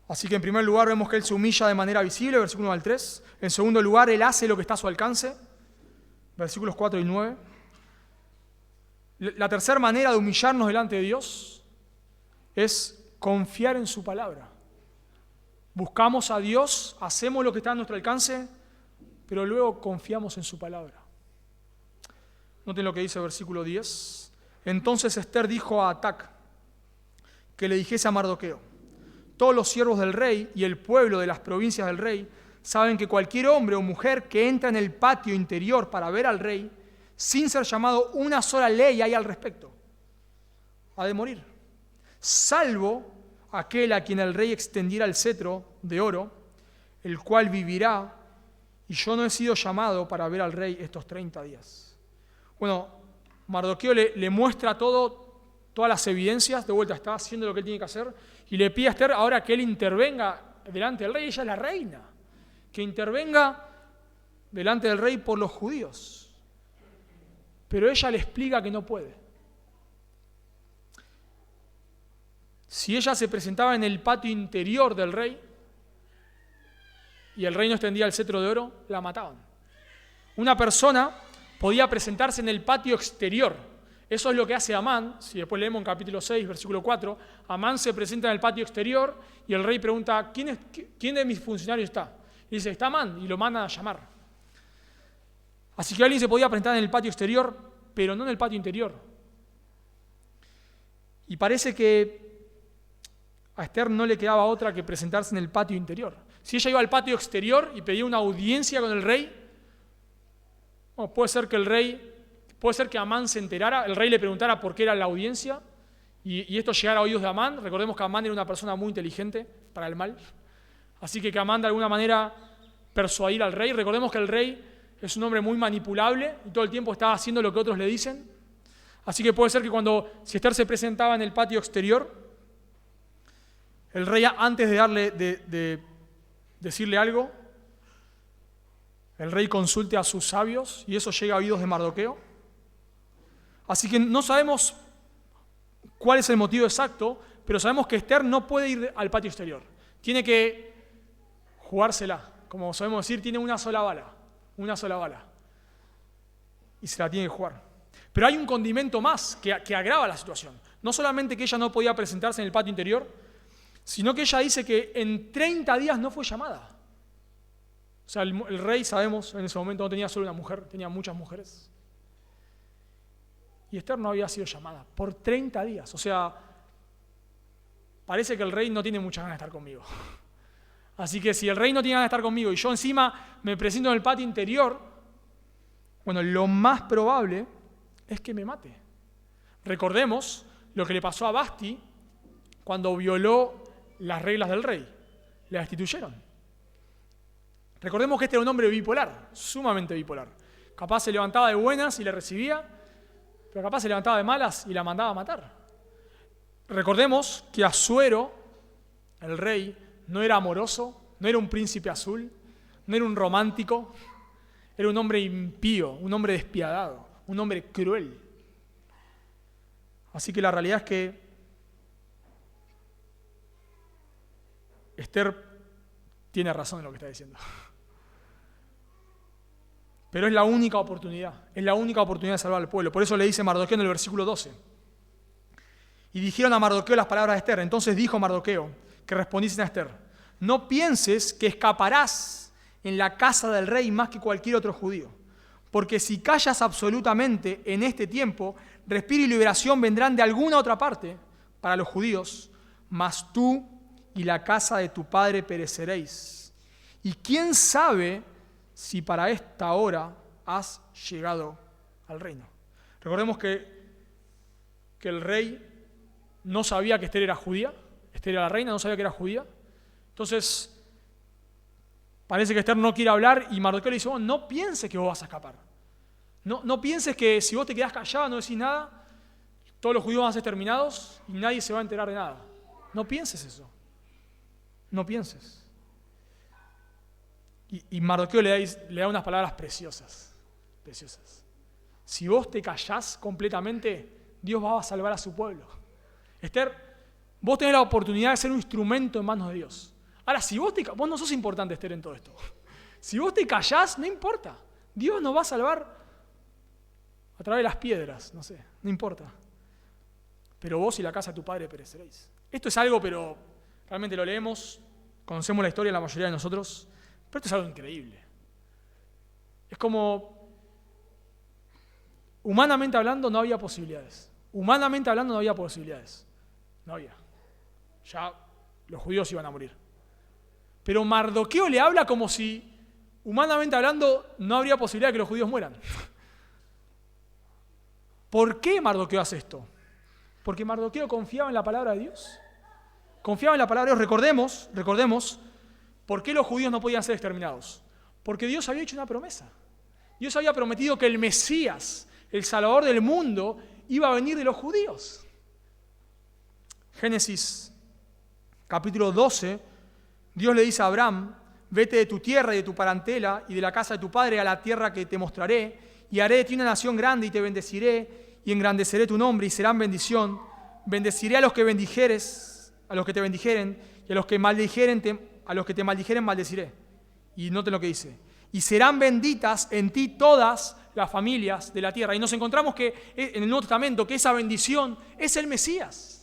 Así que en primer lugar vemos que él se humilla de manera visible, versículo 1 al 3. En segundo lugar, él hace lo que está a su alcance, versículos 4 y 9. La tercera manera de humillarnos delante de Dios es confiar en su palabra. Buscamos a Dios, hacemos lo que está a nuestro alcance, pero luego confiamos en su palabra. Noten lo que dice el versículo 10. Entonces Esther dijo a Atac que le dijese a Mardoqueo: todos los siervos del rey y el pueblo de las provincias del rey saben que cualquier hombre o mujer que entra en el patio interior para ver al rey, sin ser llamado, una sola ley hay al respecto: ha de morir, salvo aquel a quien el rey extendiera el cetro de oro, el cual vivirá, y yo no he sido llamado para ver al rey estos 30 días. Bueno, Mardoqueo le muestra todas las evidencias, de vuelta está haciendo lo que él tiene que hacer, y le pide a Esther ahora que él intervenga delante del rey. Ella es la reina, que intervenga delante del rey por los judíos. Pero ella le explica que no puede. Si ella se presentaba en el patio interior del rey y el rey no extendía el cetro de oro, la mataban. Una persona podía presentarse en el patio exterior. Eso es lo que hace Amán. Si después leemos en capítulo 6, versículo 4, Amán se presenta en el patio exterior y el rey pregunta: ¿quién de mis funcionarios está? Y dice: está Amán, y lo mandan a llamar. Así que alguien se podía presentar en el patio exterior, pero no en el patio interior. Y parece que a Esther no le quedaba otra que presentarse en el patio interior. Si ella iba al patio exterior y pedía una audiencia con el rey, bueno, puede ser que Amán se enterara, el rey le preguntara por qué era la audiencia, y esto llegara a oídos de Amán. Recordemos que Amán era una persona muy inteligente para el mal, así que Amán de alguna manera persuadir al rey. Recordemos que el rey es un hombre muy manipulable y todo el tiempo está haciendo lo que otros le dicen. Así que puede ser que si Esther se presentaba en el patio exterior, el rey, antes de decirle algo, el rey consulte a sus sabios y eso llega a oídos de Mardoqueo. Así que no sabemos cuál es el motivo exacto, pero sabemos que Esther no puede ir al patio exterior. Tiene que jugársela. Como sabemos decir, tiene una sola bala. Y se la tiene que jugar. Pero hay un condimento más que agrava la situación. No solamente que ella no podía presentarse en el patio interior, sino que ella dice que en 30 días no fue llamada. O sea, el rey, sabemos, en ese momento no tenía solo una mujer, tenía muchas mujeres. Y Esther no había sido llamada por 30 días. O sea, parece que el rey no tiene muchas ganas de estar conmigo. Así que si el rey no tiene ganas de estar conmigo y yo encima me presento en el patio interior, bueno, lo más probable es que me mate. Recordemos lo que le pasó a Vasti cuando violó las reglas del rey. Le destituyeron. Recordemos que este era un hombre bipolar, sumamente bipolar. Capaz se levantaba de buenas y le recibía, pero capaz se levantaba de malas y la mandaba a matar. Recordemos que Asuero, el rey, no era amoroso, no era un príncipe azul, no era un romántico, era un hombre impío, un hombre despiadado, un hombre cruel. Así que la realidad es que Esther tiene razón en lo que está diciendo. Pero es la única oportunidad de salvar al pueblo. Por eso le dice Mardoqueo en el versículo 12. Y dijeron a Mardoqueo las palabras de Esther. Entonces dijo Mardoqueo, que respondiesen a Esther: no pienses que escaparás en la casa del rey más que cualquier otro judío, porque si callas absolutamente en este tiempo, respiro y liberación vendrán de alguna otra parte para los judíos, mas tú y la casa de tu padre pereceréis. Y quién sabe si para esta hora has llegado al reino. Recordemos que el rey no sabía que Esther era judía. Esther era la reina, no sabía que era judía. Entonces, parece que Esther no quiere hablar y Mardoqueo le dice: bueno, no pienses que vos vas a escapar. No pienses que si vos te quedás callado, no decís nada, todos los judíos van a ser exterminados y nadie se va a enterar de nada. No pienses eso. No pienses. Y Mardoqueo le da unas palabras preciosas. Preciosas. Si vos te callás completamente, Dios va a salvar a su pueblo. Esther, vos tenés la oportunidad de ser un instrumento en manos de Dios. Ahora, si vos no sos importante, Esther, en todo esto. Si vos te callás, no importa. Dios nos va a salvar a través de las piedras, no sé, no importa. Pero vos y la casa de tu padre pereceréis. Esto es algo, pero realmente lo leemos, conocemos la historia de la mayoría de nosotros, pero esto es algo increíble. Es como, humanamente hablando, no había posibilidades. Humanamente hablando, no había posibilidades. No había. Ya los judíos iban a morir. Pero Mardoqueo le habla como si, humanamente hablando, no habría posibilidad de que los judíos mueran. ¿Por qué Mardoqueo hace esto? Porque Mardoqueo confiaba en la palabra de Dios. Confiaba en la palabra de Dios. Recordemos, ¿por qué los judíos no podían ser exterminados? Porque Dios había hecho una promesa. Dios había prometido que el Mesías, el Salvador del mundo, iba a venir de los judíos. Génesis capítulo 12, Dios le dice a Abraham: vete de tu tierra y de tu parentela y de la casa de tu padre a la tierra que te mostraré, y haré de ti una nación grande y te bendeciré y engrandeceré tu nombre y serán bendición. Bendeciré a los que bendijeres, a los que te bendijeren, y a los que te maldijeren maldeciré. Y noten lo que dice: y serán benditas en ti todas las familias de la tierra. Y nos encontramos que en el Nuevo Testamento que esa bendición es el Mesías.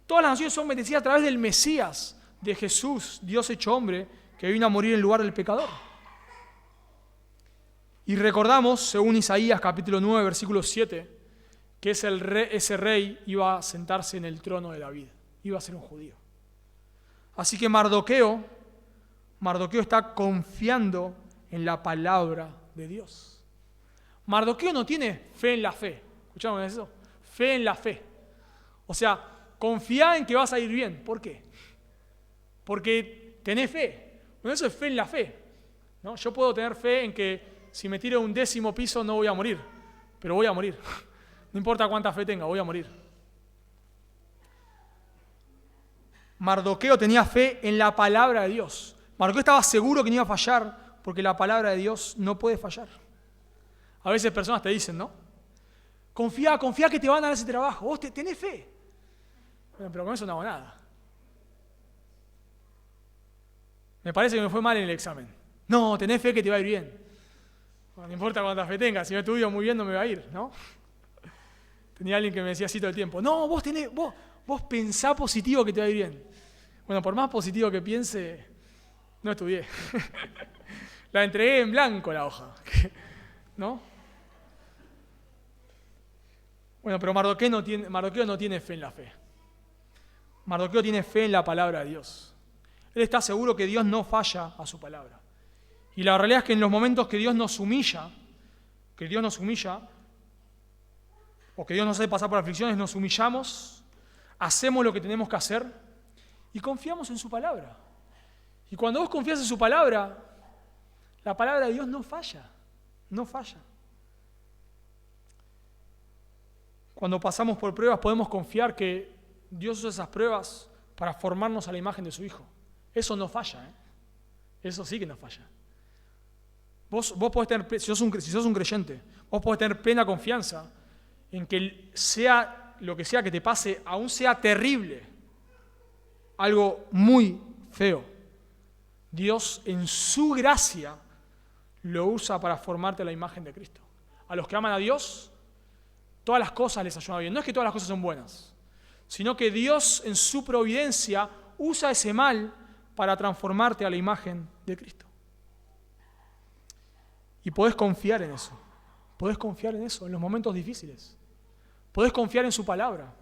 Todas las naciones son bendecidas a través del Mesías, de Jesús, Dios hecho hombre, que vino a morir en lugar del pecador. Y recordamos, según Isaías capítulo 9, versículo 7, que ese rey iba a sentarse en el trono de David, iba a ser un judío. Así que Mardoqueo está confiando en la palabra de Dios. Mardoqueo no tiene fe en la fe. ¿Escucharon eso? Fe en la fe. O sea, confía en que vas a ir bien. ¿Por qué? Porque tenés fe. Bueno, eso es fe en la fe, ¿no? Yo puedo tener fe en que si me tiro de un 10º piso no voy a morir, pero voy a morir. No importa cuánta fe tenga, voy a morir. Mardoqueo tenía fe en la palabra de Dios. Mardoqueo estaba seguro que no iba a fallar porque la palabra de Dios no puede fallar. A veces personas te dicen, ¿no? Confía que te van a dar ese trabajo. Vos tenés fe. Bueno, pero con eso no hago nada. Me parece que me fue mal en el examen. No, tenés fe que te va a ir bien. Bueno, no importa cuánta fe tenga, si me estudio muy bien no me va a ir, ¿no? Tenía alguien que me decía así todo el tiempo: no, vos pensá positivo que te va a ir bien. Bueno, por más positivo que piense, no estudié. La entregué en blanco la hoja, ¿no? Bueno, pero Mardoqueo no tiene fe en la fe. Mardoqueo tiene fe en la palabra de Dios. Él está seguro que Dios no falla a su palabra. Y la realidad es que en los momentos que Dios nos humilla, o que Dios nos hace pasar por aflicciones, nos humillamos, hacemos lo que tenemos que hacer y confiamos en su palabra. Y cuando vos confías en su palabra, la palabra de Dios no falla, no falla. Cuando pasamos por pruebas podemos confiar que Dios usa esas pruebas para formarnos a la imagen de su Hijo. Eso no falla, ¿eh? Eso sí que no falla. Vos podés tener, si sos un creyente, vos podés tener plena confianza en que sea lo que sea que te pase, aún sea terrible, algo muy feo, Dios en su gracia lo usa para formarte a la imagen de Cristo. A los que aman a Dios, todas las cosas les ayudan bien. No es que todas las cosas son buenas, sino que Dios en su providencia usa ese mal para transformarte a la imagen de Cristo. Y podés confiar en eso. Podés confiar en eso en los momentos difíciles. Podés confiar en su palabra.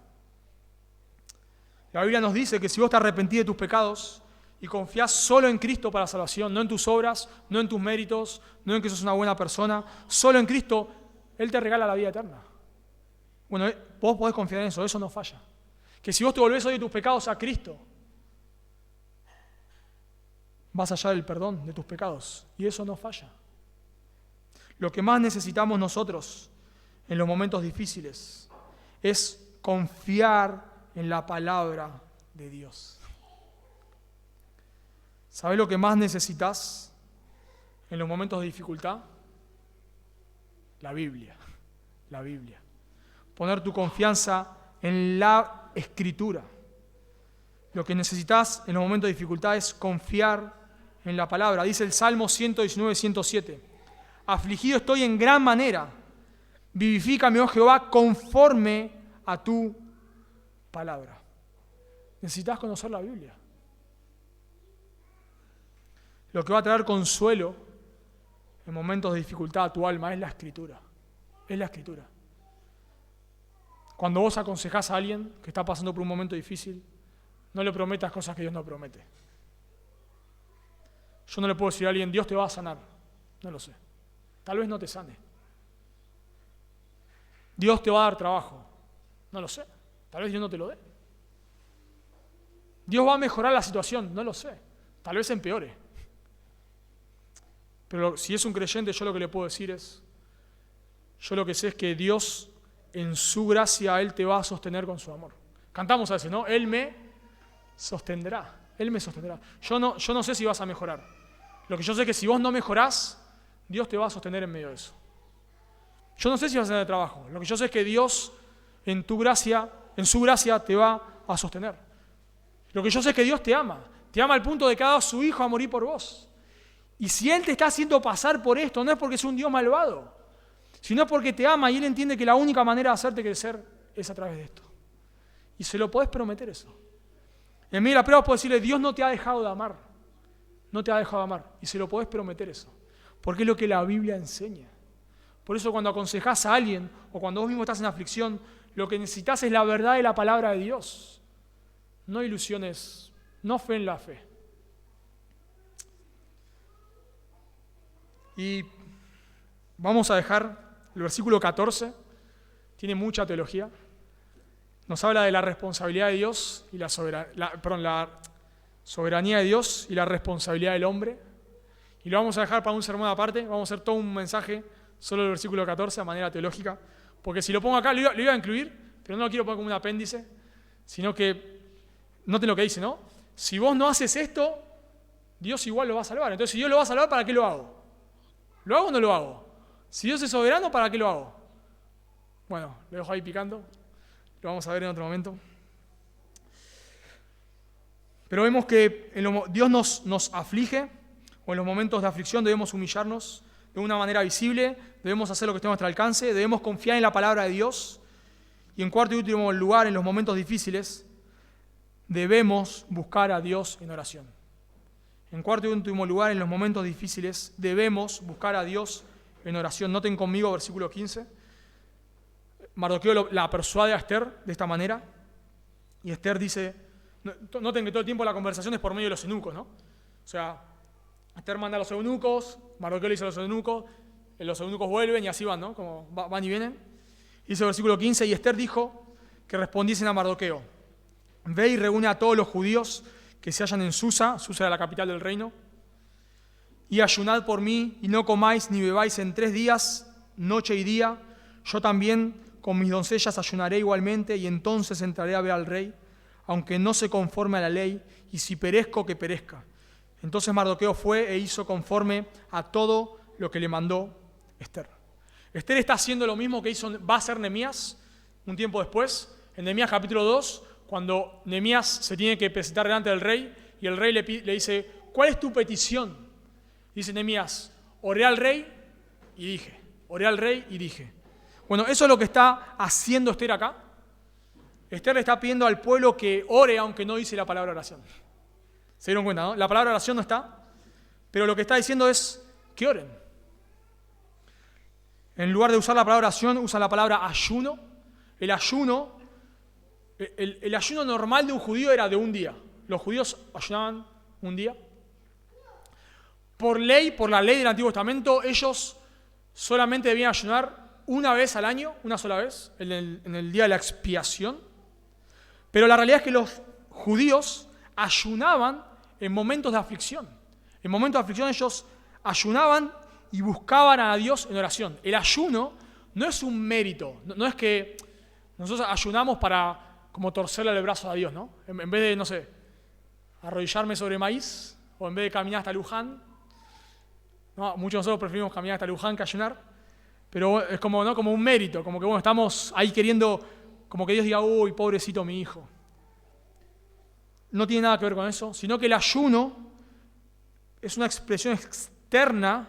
La Biblia nos dice que si vos te arrepentís de tus pecados y confiás solo en Cristo para salvación, no en tus obras, no en tus méritos, no en que sos una buena persona, solo en Cristo, Él te regala la vida eterna. Bueno, vos podés confiar en eso no falla. Que si vos te volvés hoy de tus pecados a Cristo, vas a hallar el perdón de tus pecados, y eso no falla. Lo que más necesitamos nosotros en los momentos difíciles es confiar en la palabra de Dios. ¿Sabes lo que más necesitas en los momentos de dificultad? La Biblia. La Biblia. Poner tu confianza en la Escritura. Lo que necesitas en los momentos de dificultad es confiar en la palabra. Dice el Salmo 119, 107. Afligido estoy en gran manera. Vivifícame, oh Jehová, conforme a tu palabra. Necesitas conocer la Biblia. Lo que va a traer consuelo en momentos de dificultad a tu alma es la Escritura. Es la Escritura. Cuando vos aconsejás a alguien que está pasando por un momento difícil, no le prometas cosas que Dios no promete. Yo no le puedo decir a alguien, Dios te va a sanar. No lo sé. Tal vez no te sane. Dios te va a dar trabajo. No lo sé. Tal vez Dios no te lo dé. Dios va a mejorar la situación. No lo sé. Tal vez empeore. Pero si es un creyente, yo lo que le puedo decir es, yo lo que sé es que Dios, en su gracia, Él te va a sostener con su amor. Cantamos a veces, ¿no? Él me sostendrá. Él me sostendrá. Yo no sé si vas a mejorar. Lo que yo sé es que si vos no mejorás, Dios te va a sostener en medio de eso. Yo no sé si vas a tener trabajo. Lo que yo sé es que Dios, en su gracia, te va a sostener. Lo que yo sé es que Dios te ama. Te ama al punto de que ha dado a su Hijo a morir por vos. Y si Él te está haciendo pasar por esto, no es porque es un Dios malvado, sino porque te ama y Él entiende que la única manera de hacerte crecer es a través de esto. Y se lo podés prometer eso. En medio de la prueba podés decirle, Dios no te ha dejado de amar. No te ha dejado de amar. Y se lo podés prometer eso. Porque es lo que la Biblia enseña. Por eso cuando aconsejás a alguien o cuando vos mismo estás en aflicción, lo que necesitas es la verdad de la palabra de Dios. No ilusiones, no fe en la fe. Y vamos a dejar el versículo 14, tiene mucha teología. Nos habla de la responsabilidad de Dios y la soberanía de Dios y la responsabilidad del hombre. Y lo vamos a dejar para un sermón aparte, vamos a hacer todo un mensaje solo del versículo 14 a manera teológica, porque si lo pongo acá lo iba a incluir, pero no lo quiero poner como un apéndice, sino que noten lo que dice, ¿no? Si vos no haces esto, Dios igual lo va a salvar. Entonces, si Dios lo va a salvar, ¿para qué lo hago? ¿Lo hago o no lo hago? Si Dios es soberano, ¿para qué lo hago? Bueno, lo dejo ahí picando. Lo vamos a ver en otro momento. Pero vemos que Dios nos aflige, o en los momentos de aflicción debemos humillarnos de una manera visible, debemos hacer lo que esté a nuestro alcance, debemos confiar en la palabra de Dios. Y en cuarto y último lugar, en los momentos difíciles, debemos buscar a Dios en oración. En cuarto y último lugar, en los momentos difíciles, debemos buscar a Dios en oración. Noten conmigo versículo 15. Mardoqueo la persuade a Esther de esta manera. Y Esther dice, noten que todo el tiempo la conversación es por medio de los eunucos, ¿no? O sea, Esther manda a los eunucos, Mardoqueo le dice a los eunucos vuelven y así van, ¿no? Como van y vienen. Dice el versículo 15, y Esther dijo que respondiesen a Mardoqueo, ve y reúne a todos los judíos que se hallan en Susa era la capital del reino, y ayunad por mí, y no comáis ni bebáis en 3 días, noche y día. Yo también con mis doncellas ayunaré igualmente, y entonces entraré a ver al rey, aunque no se conforme a la ley, y si perezco, que perezca. Entonces Mardoqueo fue e hizo conforme a todo lo que le mandó Esther. Esther está haciendo lo mismo que va a hacer Nehemías un tiempo después, en Nehemías capítulo 2, cuando Nehemías se tiene que presentar delante del rey, y el rey le dice, ¿cuál es tu petición? Dice Nehemías, oré al rey y dije. Bueno, eso es lo que está haciendo Esther acá. Esther le está pidiendo al pueblo que ore, aunque no dice la palabra oración. ¿Se dieron cuenta, no? La palabra oración no está, pero lo que está diciendo es que oren. En lugar de usar la palabra oración, usa la palabra ayuno. El ayuno normal de un judío era de un día. Los judíos ayunaban un día. Por la ley del Antiguo Testamento, ellos solamente debían ayunar una vez al año, una sola vez, en el día de la expiación. Pero la realidad es que los judíos ayunaban en momentos de aflicción. En momentos de aflicción ellos ayunaban y buscaban a Dios en oración. El ayuno no es un mérito, no es que nosotros ayunamos para como torcerle el brazo a Dios, ¿no? En vez de, no sé, arrodillarme sobre maíz, o en vez de caminar hasta Luján, ¿no? Muchos de nosotros preferimos caminar hasta Luján que ayunar, pero es como, ¿no? Como un mérito, como que bueno, estamos ahí queriendo, como que Dios diga, uy, pobrecito mi hijo. No tiene nada que ver con eso, sino que el ayuno es una expresión externa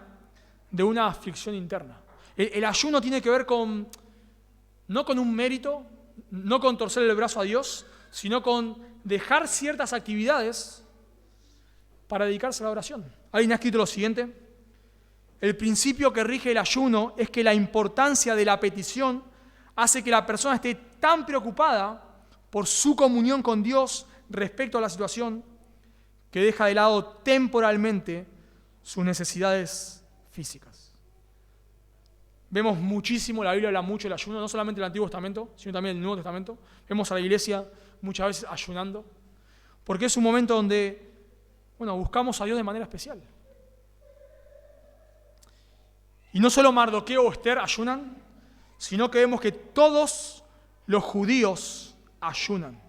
de una aflicción interna. El ayuno tiene que ver con, no con un mérito, no con torcer el brazo a Dios, sino con dejar ciertas actividades para dedicarse a la oración. Alguien ha escrito lo siguiente: el principio que rige el ayuno es que la importancia de la petición hace que la persona esté tan preocupada por su comunión con Dios respecto a la situación que deja de lado temporalmente sus necesidades físicas. Vemos muchísimo, la Biblia habla mucho del ayuno, no solamente el Antiguo Testamento, sino también el Nuevo Testamento. Vemos a la iglesia muchas veces ayunando, porque es un momento donde, bueno, buscamos a Dios de manera especial. Y no solo Mardoqueo o Esther ayunan, sino que vemos que todos los judíos ayunan.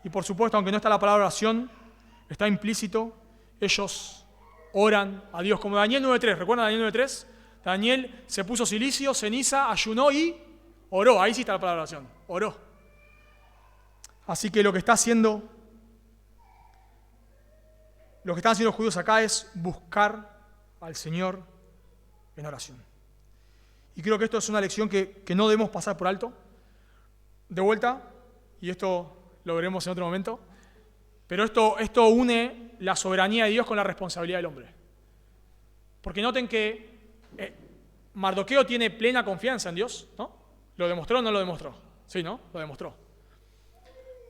Y por supuesto, aunque no está la palabra oración, está implícito, ellos oran a Dios, como Daniel 9.3. ¿Recuerdan Daniel 9.3? Daniel se puso cilicio, ceniza, ayunó y oró. Ahí sí está la palabra oración, oró. Así que lo que están haciendo los judíos acá es buscar al Señor en oración. Y creo que esto es una lección que no debemos pasar por alto. De vuelta, y esto lo veremos en otro momento, pero esto une la soberanía de Dios con la responsabilidad del hombre. Porque noten que Mardoqueo tiene plena confianza en Dios, ¿no? ¿Lo demostró o no lo demostró? Sí, ¿no? Lo demostró.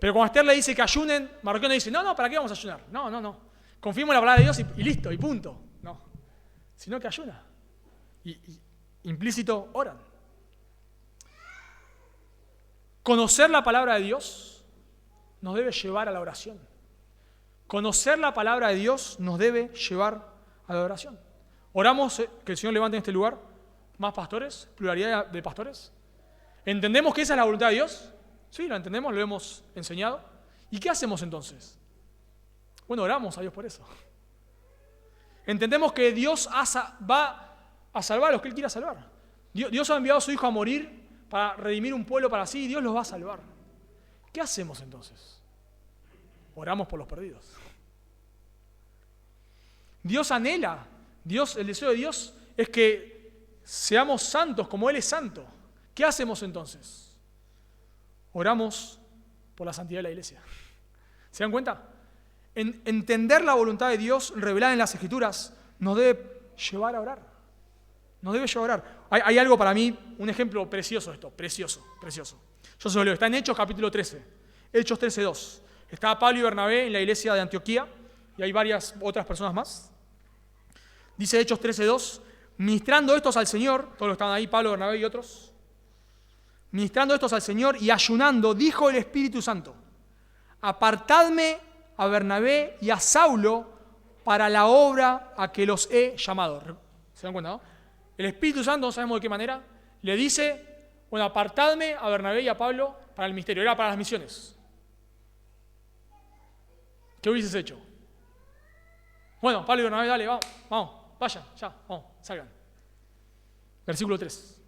Pero cuando Esther le dice que ayunen, Mardoqueo no dice, no, ¿para qué vamos a ayunar? No. Confiemos en la palabra de Dios y listo, y punto. No. Sino que ayuna. Y implícito oran. Conocer la palabra de Dios nos debe llevar a la oración. Conocer la palabra de Dios nos debe llevar a la oración. Oramos que el Señor levante en este lugar más pastores, pluralidad de pastores. ¿Entendemos que esa es la voluntad de Dios? Sí, lo entendemos, lo hemos enseñado. ¿Y qué hacemos entonces? Bueno, oramos a Dios por eso. Entendemos que Dios va a salvar a los que Él quiera salvar. Dios ha enviado a su Hijo a morir para redimir un pueblo para sí y Dios los va a salvar. ¿Qué hacemos entonces? Oramos por los perdidos. Dios anhela, el deseo de Dios es que seamos santos como Él es santo. ¿Qué hacemos entonces? Oramos por la santidad de la iglesia. ¿Se dan cuenta? Entender la voluntad de Dios revelada en las Escrituras nos debe llevar a orar. Nos debe llevar a orar. Hay algo para mí, un ejemplo precioso de esto, precioso. Yo se lo leo, está en Hechos capítulo 13, Hechos 13:2. Está Pablo y Bernabé en la iglesia de Antioquía y hay varias otras personas más. Dice Hechos 13:2, ministrando estos al Señor, todos los que estaban ahí, Pablo, Bernabé y otros, ministrando estos al Señor y ayunando, dijo el Espíritu Santo, apartadme a Bernabé y a Saulo para la obra a que los he llamado. ¿Se dan cuenta, no? El Espíritu Santo, no sabemos de qué manera, le dice, bueno, apartadme a Bernabé y a Pablo para el ministerio, era para las misiones. ¿Qué hubieses hecho? Bueno, Pablo y Bernabé, dale, vamos, vayan, ya, vamos, salgan. Versículo 3.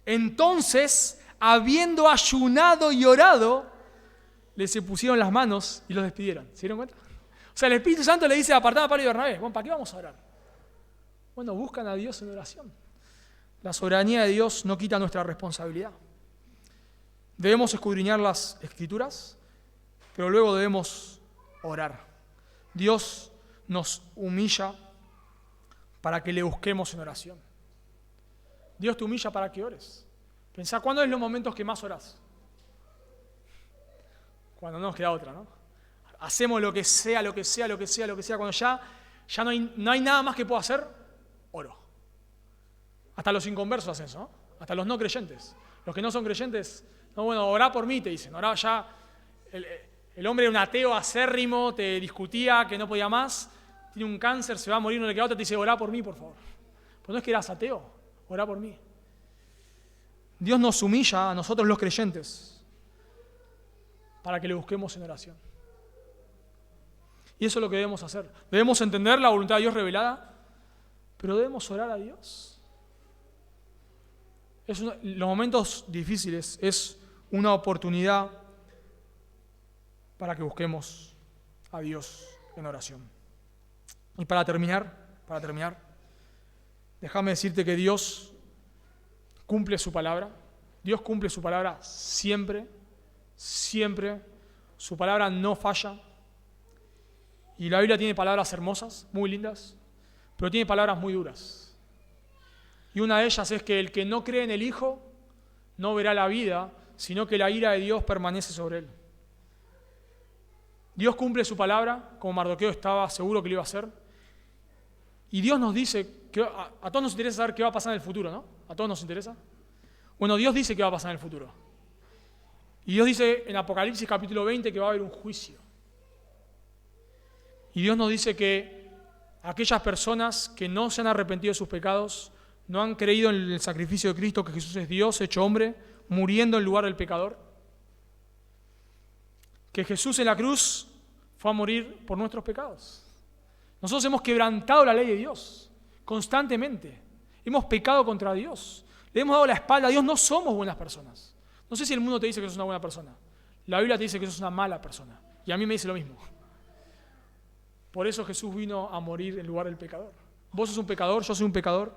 Entonces, habiendo ayunado y orado, les se pusieron las manos y los despidieron. ¿Se dieron cuenta? O sea, el Espíritu Santo le dice, apartad a Pablo y Bernabé. Bueno, ¿para qué vamos a orar? Bueno, buscan a Dios en oración. La soberanía de Dios no quita nuestra responsabilidad. Debemos escudriñar las Escrituras, pero luego debemos orar. Dios nos humilla para que le busquemos en oración. Dios te humilla para que ores. Pensá, ¿cuándo es los momentos que más orás? Cuando no nos queda otra, ¿no? Hacemos lo que sea. Cuando ya no hay nada más que pueda hacer, oro. Hasta los inconversos hacen eso, ¿no? Hasta los no creyentes. Los que no son creyentes, no, bueno, orá por mí, te dicen. Orá ya. El hombre era un ateo acérrimo, te discutía que no podía más, tiene un cáncer, se va a morir, no le queda otra, te dice, orá por mí, por favor. Pues no es que eras ateo, orá por mí. Dios nos humilla a nosotros los creyentes para que le busquemos en oración. Y eso es lo que debemos hacer. Debemos entender la voluntad de Dios revelada, pero debemos orar a Dios. Los momentos difíciles es una oportunidad para que busquemos a Dios en oración. Y para terminar, déjame decirte que Dios cumple su palabra. Dios cumple su palabra siempre, siempre. Su palabra no falla. Y la Biblia tiene palabras hermosas, muy lindas, pero tiene palabras muy duras. Y una de ellas es que el que no cree en el Hijo no verá la vida, sino que la ira de Dios permanece sobre él. Dios cumple su palabra, como Mardoqueo estaba seguro que lo iba a hacer. Y Dios nos dice, que a todos nos interesa saber qué va a pasar en el futuro, ¿no? ¿A todos nos interesa? Bueno, Dios dice qué va a pasar en el futuro. Y Dios dice en Apocalipsis capítulo 20 que va a haber un juicio. Y Dios nos dice que aquellas personas que no se han arrepentido de sus pecados, no han creído en el sacrificio de Cristo, que Jesús es Dios hecho hombre, muriendo en lugar del pecador, que Jesús en la cruz fue a morir por nuestros pecados. Nosotros hemos quebrantado la ley de Dios constantemente. Hemos pecado contra Dios. Le hemos dado la espalda a Dios. No somos buenas personas. No sé si el mundo te dice que sos una buena persona. La Biblia te dice que sos una mala persona. Y a mí me dice lo mismo. Por eso Jesús vino a morir en lugar del pecador. Vos sos un pecador, yo soy un pecador.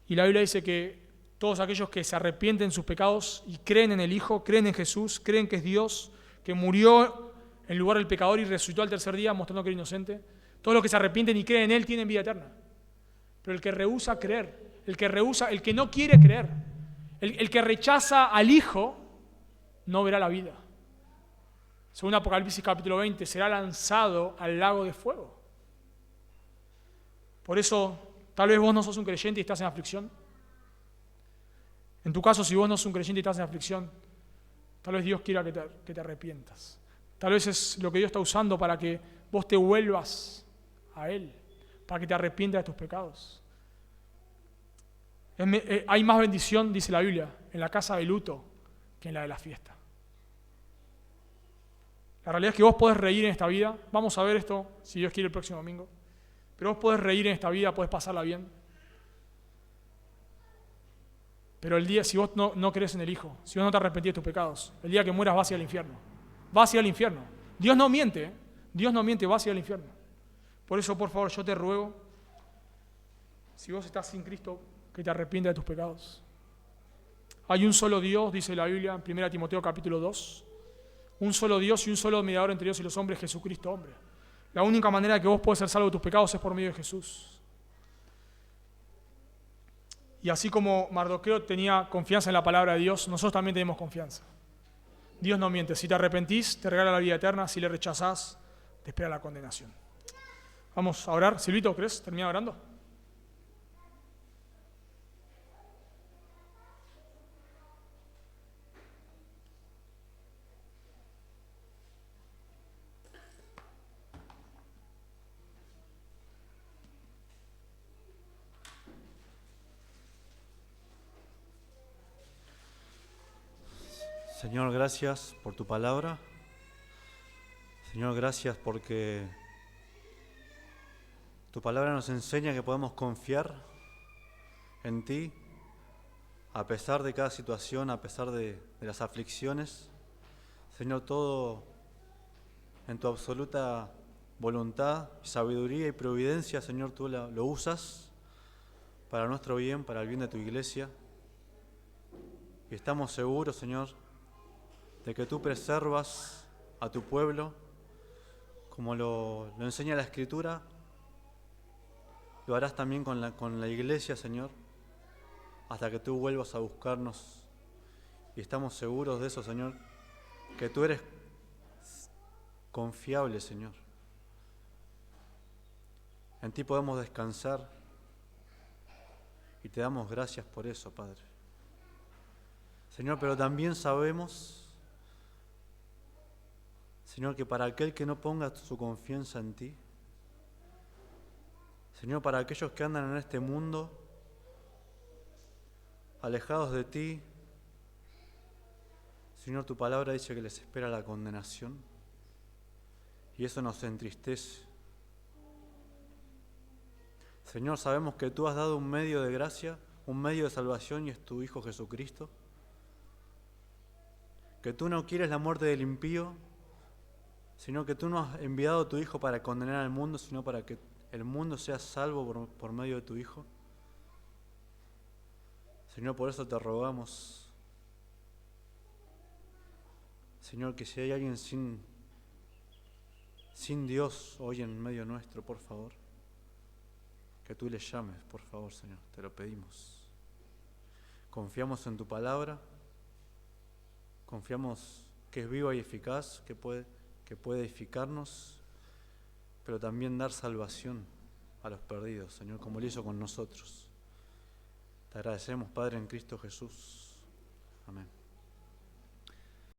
Y la Biblia dice que todos aquellos que se arrepienten de sus pecados y creen en el Hijo, creen en Jesús, creen que es Dios, que murió en lugar del pecador y resucitó al tercer día mostrando que era inocente, todos los que se arrepienten y creen en Él tienen vida eterna. Pero el que rehúsa creer, el que no quiere creer, el que rechaza al Hijo, no verá la vida. Según Apocalipsis capítulo 20, será lanzado al lago de fuego. Por eso, tal vez vos no sos un creyente y estás en aflicción. En tu caso, si vos no sos un creyente y estás en aflicción, tal vez Dios quiera que te arrepientas. Tal vez es lo que Dios está usando para que vos te vuelvas a Él, para que te arrepientas de tus pecados. Hay más bendición, dice la Biblia, en la casa de luto que en la de la fiesta. La realidad es que vos podés reír en esta vida. Vamos a ver esto, si Dios quiere, el próximo domingo. Pero vos podés reír en esta vida, podés pasarla bien. Pero el día, si vos no crees en el Hijo, si vos no te arrepentís de tus pecados, el día que mueras vas a ir al infierno. Vas a ir al infierno. Dios no miente, ¿eh? Dios no miente, vas a ir al infierno. Por eso, por favor, yo te ruego, si vos estás sin Cristo, que te arrepientas de tus pecados. Hay un solo Dios, dice la Biblia, en 1 Timoteo capítulo 2. Un solo Dios y un solo mediador entre Dios y los hombres, Jesucristo, hombre. La única manera de que vos podés ser salvo de tus pecados es por medio de Jesús. Y así como Mardoqueo tenía confianza en la palabra de Dios, nosotros también tenemos confianza. Dios no miente. Si te arrepentís, te regala la vida eterna. Si le rechazás, te espera la condenación. Vamos a orar. Silvito, ¿querés terminar orando? Señor, gracias por tu palabra. Señor, gracias porque tu palabra nos enseña que podemos confiar en ti a pesar de cada situación, a pesar de las aflicciones. Señor, todo en tu absoluta voluntad, sabiduría y providencia, Señor, tú lo usas para nuestro bien, para el bien de tu iglesia. Y estamos seguros, Señor, de que tú preservas a tu pueblo, como lo enseña la Escritura, lo harás también con la iglesia, Señor, hasta que tú vuelvas a buscarnos. Y estamos seguros de eso, Señor, que tú eres confiable, Señor. En ti podemos descansar y te damos gracias por eso, Padre. Señor, pero también sabemos, Señor, que para aquel que no ponga su confianza en ti, Señor, para aquellos que andan en este mundo, alejados de ti, Señor, tu palabra dice que les espera la condenación y eso nos entristece. Señor, sabemos que tú has dado un medio de gracia, un medio de salvación y es tu Hijo Jesucristo. Que tú no quieres la muerte del impío, sino que tú no has enviado a tu Hijo para condenar al mundo, sino para que el mundo sea salvo por medio de tu Hijo. Señor, por eso te rogamos, Señor, que si hay alguien sin Dios hoy en medio nuestro, por favor, que tú le llames, por favor, Señor, te lo pedimos. Confiamos en tu palabra, confiamos que es viva y eficaz, que puede edificarnos, pero también dar salvación a los perdidos, Señor, como lo hizo con nosotros. Te agradecemos, Padre, en Cristo Jesús. Amén.